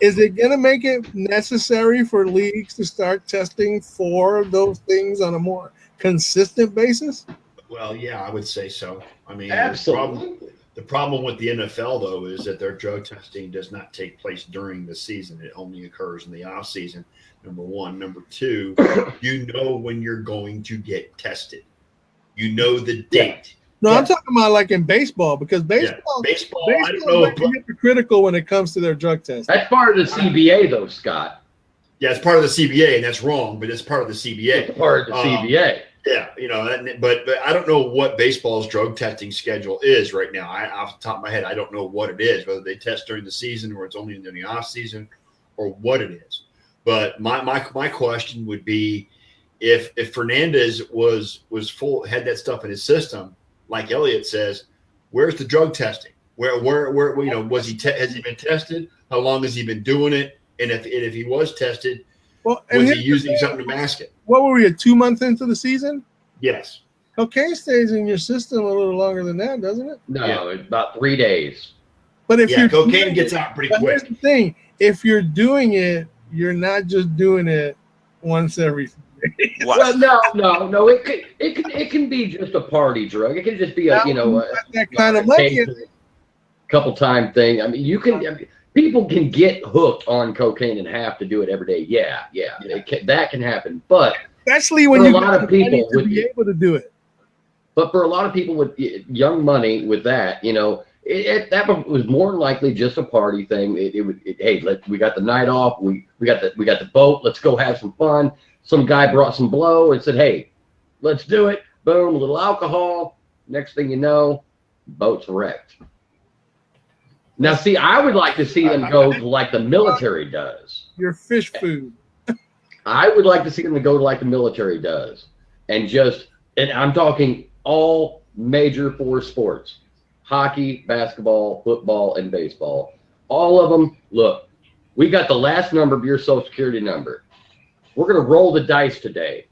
Is it going to make it necessary for leagues to start testing for those things on a more consistent basis? Well, yeah, I would say so. I mean, Absolutely. the problem with the NFL, though, is that their drug testing does not take place during the season. It only occurs in the off season, number one. Number two, you know when you're going to get tested. You know the date. No, I'm talking about like in baseball, because baseball I don't know. is hypocritical when it comes to their drug test. That's part of the CBA, though, Scott. Yeah, it's part of the CBA, and that's wrong, but it's part of the CBA. It's part of the CBA. Yeah, but I don't know what baseball's drug testing schedule is right now. Off the top of my head, I don't know what it is, whether they test during the season or it's only during the off season or what it is. But my question would be, if Fernandez was full, had that stuff in his system, like Elliott says, where's the drug testing? Where was he? Has he been tested? How long has he been doing it? And if he was tested, was he using something to mask it? What were we, 2 months into the season? Yes. Cocaine stays in your system a little longer than that, doesn't it? No, it's about 3 days. But if cocaine gets out pretty quick. Here's the thing: if you're doing it, you're not just doing it once every. Well, no. It can be just a party drug. It can just be that kind of money. Couple time thing. I mean, people can get hooked on cocaine and have to do it every day. Yeah. That can happen. But especially when you a lot of people would be able to do it. But for a lot of people with young money, with that, that was more than likely just a party thing. We got the night off. We got the boat. Let's go have some fun. Some guy brought some blow and said, "Hey, let's do it." Boom, a little alcohol. Next thing you know, boat's wrecked. Now, see, I would like to see them go like the military does. Your fish food. I would like to see them go like the military does. And I'm talking all major 4 sports: hockey, basketball, football, and baseball. All of them, look, we got the last number of your social security number. We're going to roll the dice today.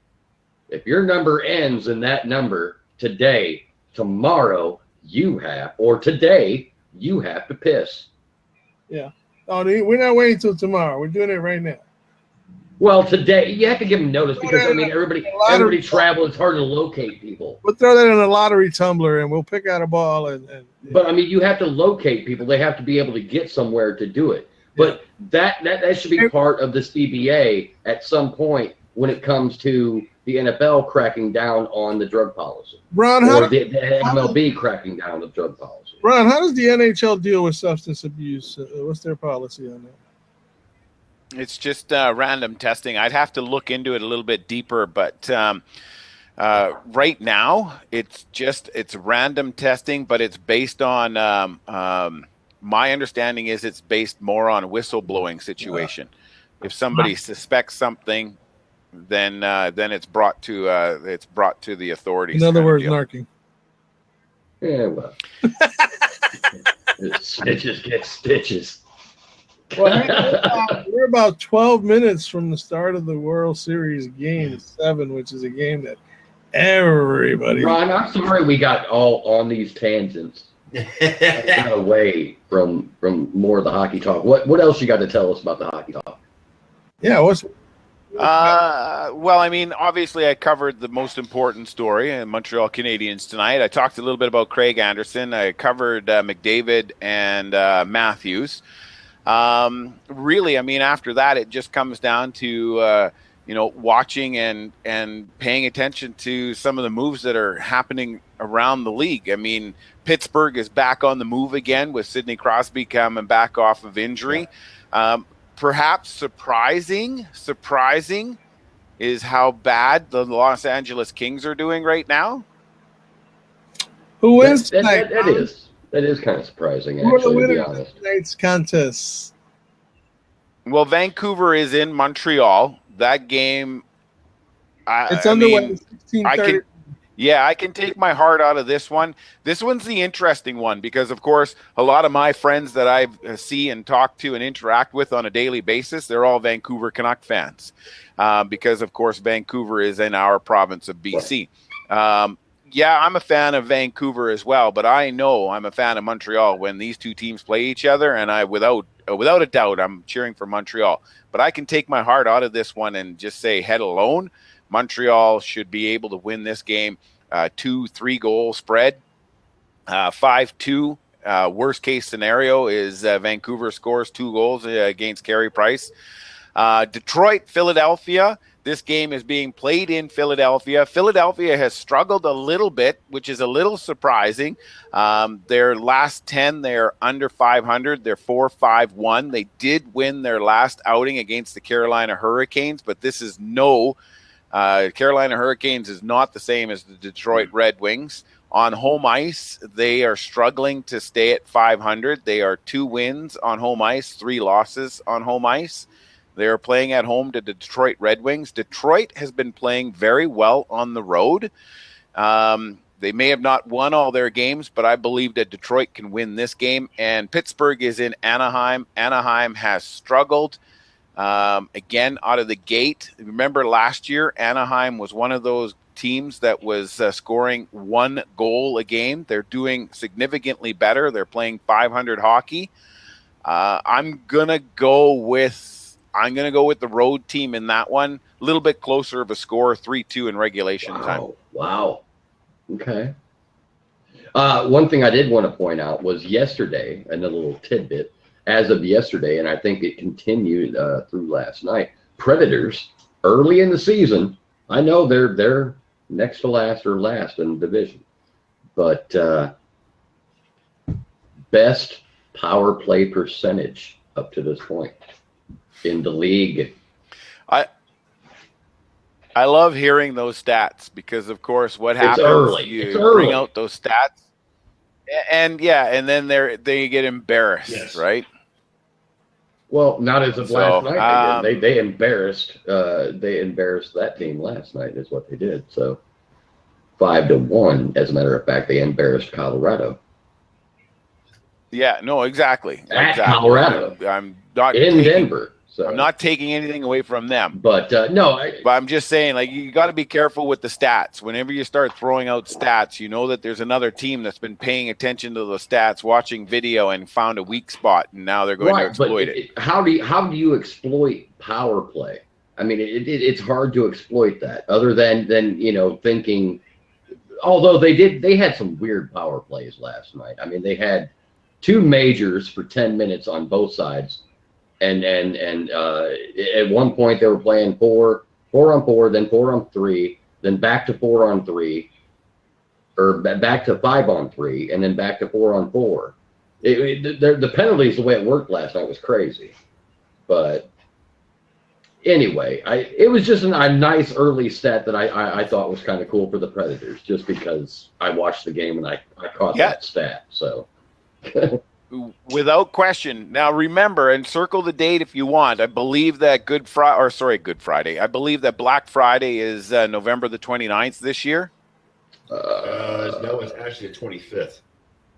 If your number ends in that number today, tomorrow, today, you have to piss. Yeah. Oh, we're not waiting until tomorrow. We're doing it right now. Well, today, you have to give them notice because, everybody travels. It's hard to locate people. We'll throw that in a lottery tumbler and we'll pick out a ball. But, you have to locate people. They have to be able to get somewhere to do it. But that should be part of the CBA at some point when it comes to the NFL cracking down on the drug policy. Ron, or the MLB cracking down on the drug policy. Ron, how does the NHL deal with substance abuse? What's their policy on that? It's just random testing. I'd have to look into it a little bit deeper, but right now it's random testing, but it's based on my understanding is it's based more on a whistleblowing situation. If somebody suspects something, then it's brought to the authorities. In other words, narking. Yeah, well, snitches get stitches. Well, we're about 12 minutes from the start of the World Series Game 7, which is a game that everybody. Ron, I'm sorry we got all on these tangents. Got away from more of the hockey talk. What else you got to tell us about the hockey talk? Yeah, well, obviously I covered the most important story, Montreal Canadiens tonight. I talked a little bit about Craig Anderson. I covered McDavid and Matthews. Really, after that, it just comes down to watching and paying attention to some of the moves that are happening around the league. Pittsburgh is back on the move again with Sidney Crosby coming back off of injury. Perhaps surprising is how bad the Los Angeles Kings are doing right now. Who wins tonight? That is kind of surprising, actually, to be honest. Tonight's contest. Well, Vancouver is in Montreal. That game, it's underway. I can take my heart out of this one. This one's the interesting one because, of course, a lot of my friends that I see and talk to and interact with on a daily basis, they're all Vancouver Canuck fans because, of course, Vancouver is in our province of BC. I'm a fan of Vancouver as well, but I know I'm a fan of Montreal when these two teams play each other, and I, without without a doubt, I'm cheering for Montreal. But I can take my heart out of this one and just say head alone. Montreal should be able to win this game. 2-3 goal spread. 5-2. Worst case scenario is Vancouver scores 2 goals against Carey Price. Detroit, Philadelphia. This game is being played in Philadelphia. Philadelphia has struggled a little bit, which is a little surprising. Their last 10, they're under 500. They're 4-5-1. They did win their last outing against the Carolina Hurricanes, but this is Carolina Hurricanes is not the same as the Detroit Red Wings. On home ice, they are struggling to stay at 500. They are 2 wins on home ice, 3 losses on home ice. They are playing at home to the Detroit Red Wings. Detroit has been playing very well on the road. They may have not won all their games, but I believe that Detroit can win this game. And Pittsburgh is in Anaheim. Anaheim has struggled again out of the gate. Remember last year, Anaheim was one of those teams that was scoring 1 goal a game. They're doing significantly better. They're playing 500 hockey. I'm gonna go with the road team in that one. A little bit closer of a score, 3-2 in regulation time. Wow. Okay. One thing I did want to point out was yesterday, another little tidbit, as of yesterday, and I think it continued through last night, Predators, early in the season, I know they're next to last or last in the division, but best power play percentage up to this point in the league. I love hearing those stats because, of course, what happens? You bring out those stats, and then they get embarrassed, right? Well, not as of last night. They embarrassed that team last night. Is what they did. So 5-1. As a matter of fact, they embarrassed Colorado. Yeah, no, exactly. Colorado. I'm not in Denver. So I'm not taking anything away from them. But but I'm just saying, like, you got to be careful with the stats. Whenever you start throwing out stats, you know that there's another team that's been paying attention to the stats, watching video, and found a weak spot, and now they're going to exploit it. How do you exploit power play? I mean, it's hard to exploit that, other than thinking. Although they had some weird power plays last night. I mean, they had 2 majors for 10 minutes on both sides. And at one point they were playing 4-on-4, then 4-on-3, then back to 4-on-3, or back to 5-on-3, and then back to 4-on-4. The penalties, the way it worked last night, was crazy. But anyway, it was just a nice early stat that I thought was kind of cool for the Predators, just because I watched the game and I caught that stat. So. Without question. Now remember, and circle the date if you want. I believe that Good Friday. I believe that Black Friday is November the 29th this year. No, it's actually the 25th.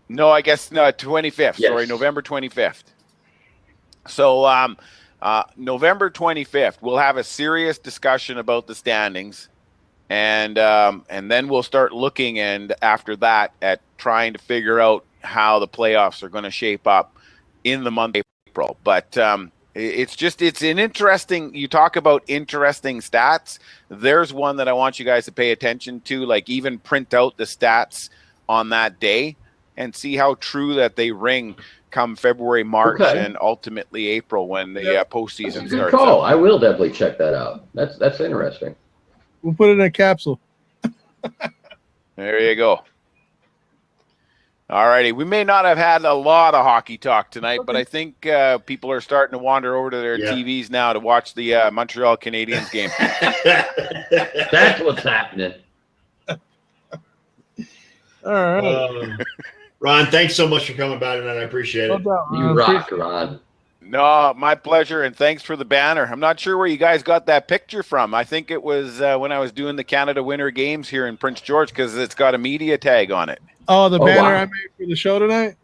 No, I guess 25th. Yes. Sorry, November 25th. So November 25th, we'll have a serious discussion about the standings, and then we'll start looking, and after that, at trying to figure out how the playoffs are going to shape up in the month of April. But it's an interesting, you talk about interesting stats. There's one that I want you guys to pay attention to, like even print out the stats on that day and see how true that they ring come February, March, and ultimately April when the postseason starts. Good call. I will definitely check that out. That's interesting. We'll put it in a capsule. There you go. All righty. We may not have had a lot of hockey talk tonight, but I think people are starting to wander over to their TVs now to watch the Montreal Canadiens game. That's what's happening. All right. Ron, thanks so much for coming by tonight. I appreciate it. You rock, Ron. No, my pleasure, and thanks for the banner. I'm not sure where you guys got that picture from. I think it was when I was doing the Canada Winter Games here in Prince George, because it's got a media tag on it. Oh, the banner I made for the show tonight?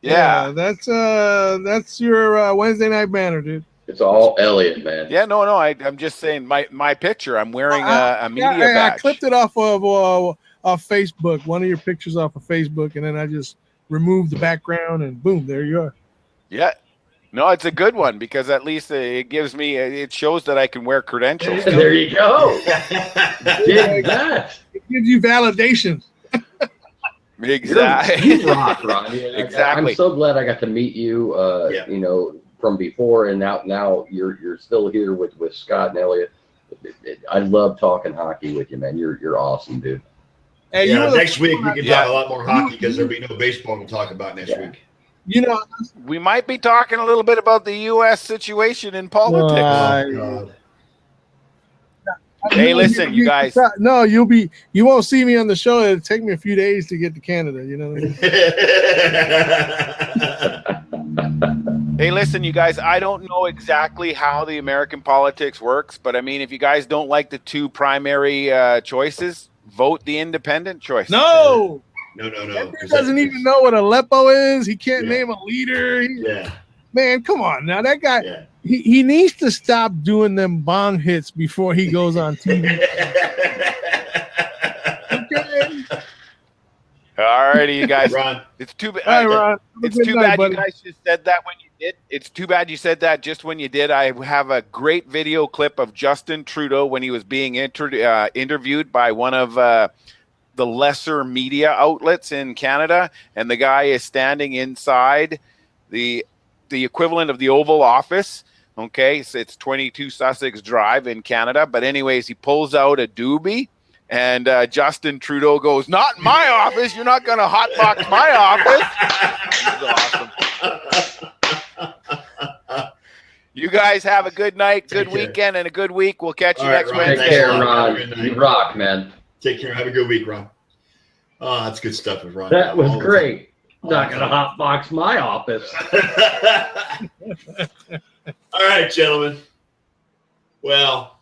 Yeah. That's your Wednesday night banner, dude. It's all Elliot, man. Yeah, no, I'm just saying my picture. I'm wearing a media badge. I clipped it off of Facebook, one of your pictures off of Facebook, and then I just removed the background, and boom, there you are. Yeah. No, it's a good one because at least it gives me, it shows that I can wear credentials. There you go. Dig that. It gives you validation. Exactly. You rock, Ron. Exactly. I'm so glad I got to meet you. You know, from before and now you're still here with Scott and Elliot. I love talking hockey with you, man. You're awesome, dude. Hey, next week we can talk a lot more hockey because there'll be no baseball to talk about next week. You know, we might be talking a little bit about the U.S. situation in politics. God. Hey, listen, you guys. No, you won't see me on the show. It'll take me a few days to get to Canada. You know what I mean? Hey, listen, you guys. I don't know exactly how the American politics works, but I mean, if you guys don't like the two primary choices, vote the independent choice. No. No. He doesn't even know what Aleppo is. He can't name a leader. Man, come on now. That guy. Yeah. He needs to stop doing them bong hits before he goes on TV. Okay. All righty, you guys. Ron. It's too bad. All right, Ron. It's too bad you guys just said that when you did. It's too bad you said that just when you did. I have a great video clip of Justin Trudeau when he was being interviewed by one of the lesser media outlets in Canada, and the guy is standing inside the equivalent of the Oval Office. Okay, so it's 22 Sussex Drive in Canada. But anyways, he pulls out a doobie, and Justin Trudeau goes, "Not in my office. You're not going to hotbox my office." Awesome. You guys have a good night, good weekend, and a good week. We'll catch you next Wednesday. Take care, Ron. You rock, man. Take care. Have a good week, Ron. Oh, that's good stuff with Ron. That was great. Not going to hotbox my office. All right, gentlemen. Well,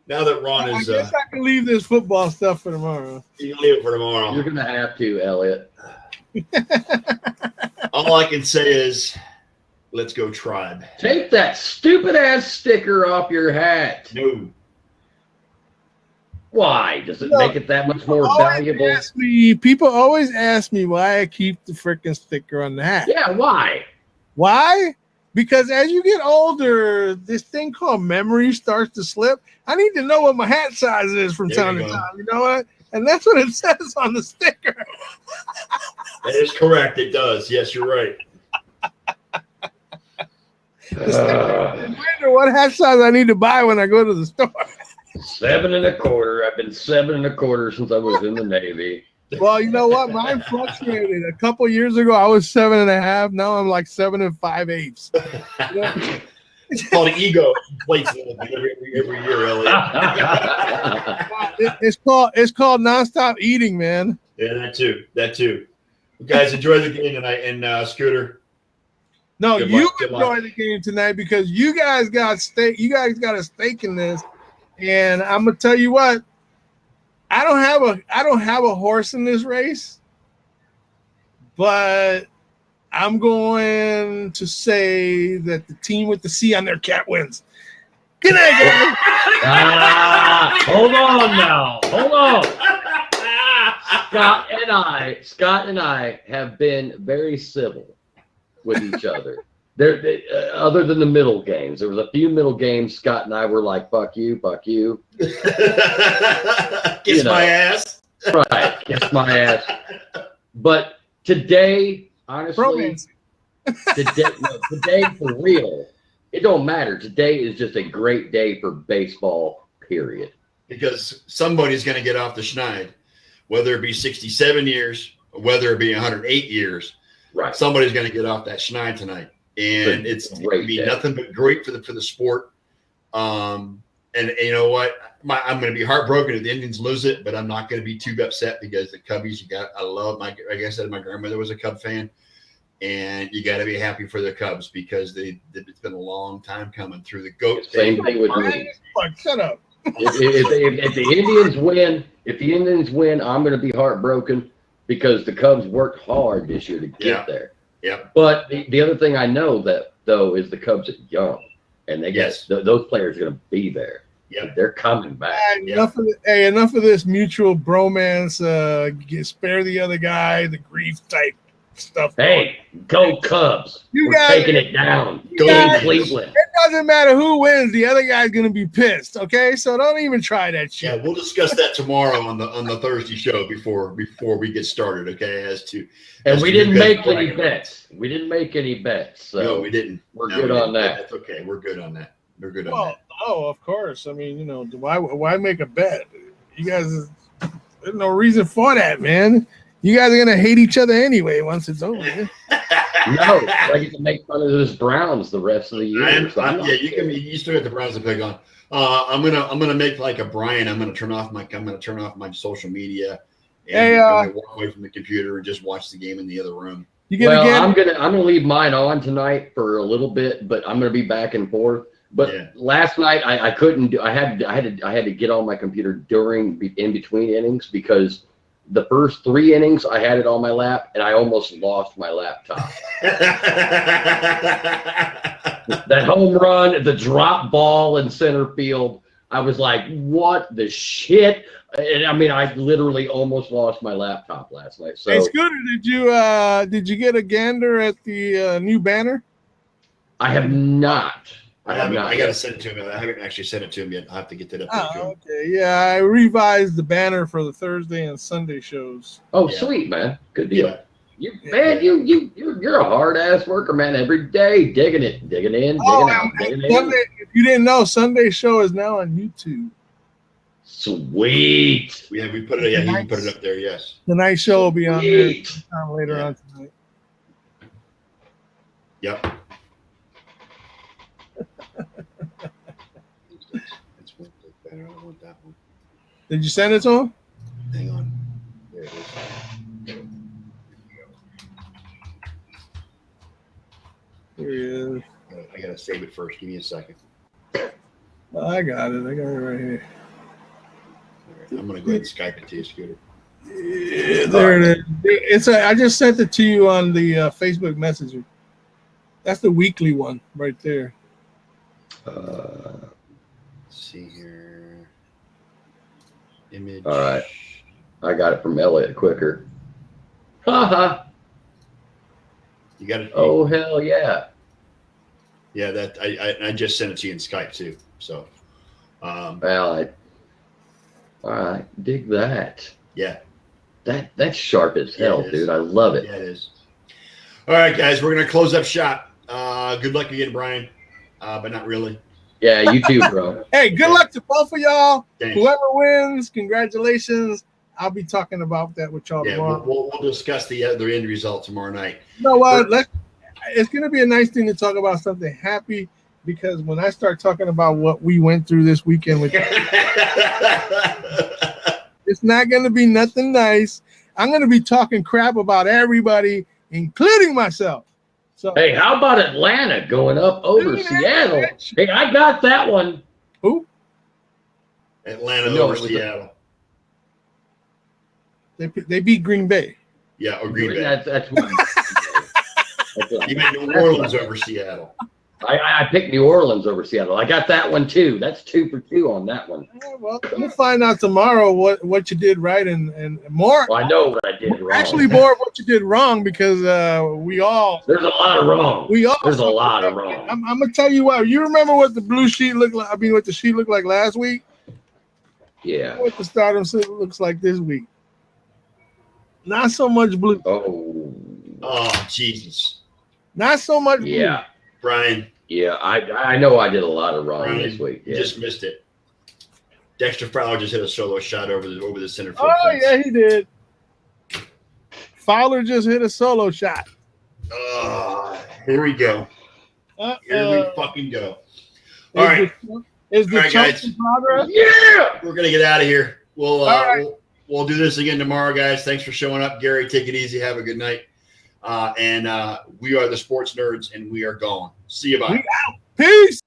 now that Ron is... I guess I can leave this football stuff for tomorrow. You can leave it for tomorrow. You're going to have to, Elliot. All I can say is, let's go Tribe. Take that stupid-ass sticker off your hat. No. Why? Does it make it that much more valuable? People always ask me why I keep the freaking sticker on the hat. Yeah, why? Why? Because as you get older, this thing called memory starts to slip. I need to know what my hat size is from time to time. You know what? And that's what it says on the sticker. That is correct. It does. Yes, you're right. I wonder what hat size I need to buy when I go to the store. 7 1/4. I've been 7 1/4 since I was in the Navy. Well, you know what? Mine fluctuated. A couple years ago, I was 7 1/2. Now I'm like 7 5/8. You know? It's called ego. Plates every year, Elliot. It's called nonstop eating, man. Yeah, that too. You guys enjoy the game tonight, and Scooter. No, you enjoy the game tonight because you guys got stake. You guys got a stake in this. And I'm gonna tell you what, I don't have a horse in this race, but I'm going to say that the team with the C on their cap wins. Good night, guys. Hold on now. Hold on. Scott and I have been very civil with each other. Other than the middle games, there was a few middle games. Scott and I were like, "Fuck you." Kiss my ass. Right, kiss my ass. But today, honestly, today for real, it don't matter. Today is just a great day for baseball. Period. Because somebody's going to get off the schneid, whether it be 67 years, or whether it be 108 years. Right. Somebody's going to get off that schneid tonight. And it's going to be nothing but great for the sport. And you know what? I'm going to be heartbroken if the Indians lose it, but I'm not going to be too upset because the Cubbies, like I said, my grandmother was a Cub fan, and you got to be happy for the Cubs because it's been a long time coming through the GOAT. Same thing with me. Shut up. If the Indians win, I'm going to be heartbroken because the Cubs worked hard this year to get there. Yeah. But the other thing I know that though is the Cubs are young, and those players are going to be there. Yeah, they're coming back. Enough of this mutual bromance. Spare the other guy the grief type stuff. Hey, go Cubs. We're taking it down. Go Cleveland. It doesn't matter who wins. The other guy's going to be pissed, okay? So don't even try that shit. Yeah, we'll discuss that tomorrow on the Thursday show before we get started, okay? And we didn't make any bets. We didn't make any bets. So no, we didn't. We're good on that. That's okay. We're good on that. We're good on that. Oh, of course. I mean, why make a bet? You guys, there's no reason for that, man. You guys are gonna hate each other anyway once it's over. No, I get to make fun of those Browns the rest of the year. You still got the Browns to pick on. I'm gonna make like a Brian. I'm gonna turn off my social media and walk away from the computer and just watch the game in the other room. I'm gonna leave mine on tonight for a little bit, but I'm gonna be back and forth. But last night I couldn't do. I had to get on my computer in between innings because the first 3 innings I had it on my lap and I almost lost my laptop. That home run, the drop ball in center field, I was like, "What the shit?" And I mean, I literally almost lost my laptop last night. So, hey, Scooter, did you get a gander at the new banner? I have not. I got to send it to him. I haven't actually sent it to him yet. I'll have to get that up. Okay. Yeah, I revised the banner for the Thursday and Sunday shows. Oh, sweet, man. Good deal. Yeah. You're a hard ass worker, man. Every day digging in, digging out. Sunday, if you didn't know, Sunday show is now on YouTube. Sweet. Yeah, we put it. Yeah, you can put it up there. Yes. The night show will be on there later on tonight. Yep. I don't want that one. Did you send it to him? Hang on. There it is. Here he is. I gotta save it first. Give me a second. I got it right here. Right, I'm gonna go ahead and Skype it to you, Scooter. Yeah, there it is. I just sent it to you on the Facebook Messenger. That's the weekly one right there. Let's see here. Image. All right. I got it from Elliot quicker. Ha. You got it? Oh, hell yeah. Yeah, that I just sent it to you in Skype too. So all right, dig that. Yeah. That's sharp as hell, dude. I love it. Yeah, it is. All right, guys, we're gonna close up shop. Good luck again, Brian. But not really. Yeah, you too, bro. Hey, good luck to both of y'all. Thanks. Whoever wins, congratulations. I'll be talking about that with y'all tomorrow. We'll discuss the end result tomorrow night. You know what? It's going to be a nice thing to talk about something happy because when I start talking about what we went through this weekend with it's not going to be nothing nice. I'm going to be talking crap about everybody, including myself. So, hey, how about Atlanta going up over Seattle? Hey, I got that one. Who? Atlanta over Seattle. They beat Green Bay. Yeah, or Green Bay. That's one. You meant New Orleans over Seattle. I picked New Orleans over Seattle. I got that one too. That's 2 for 2 on that one. Well, we'll find out tomorrow what you did right and more. Well, I know what I did wrong. Actually, more of what you did wrong because there's a lot of wrong. There's a lot of wrong. I'm gonna tell you what. You remember what the blue sheet looked like? I mean, what the sheet looked like last week? Yeah. What the stardom looks like this week? Not so much blue. Oh, Jesus. Not so much blue. Yeah. Brian. Yeah, I know I did a lot of wrong this week. You just missed it. Dexter Fowler just hit a solo shot over the center field. Oh, yeah, he did. Fowler just hit a solo shot. Here we go. Here we fucking go. All right. Is the guys. in progress? Yeah. We're going to get out of here. We'll do this again tomorrow, guys. Thanks for showing up. Gary, take it easy. Have a good night. And we are the Sports Nerds, and we are gone. See you, bye. Peace.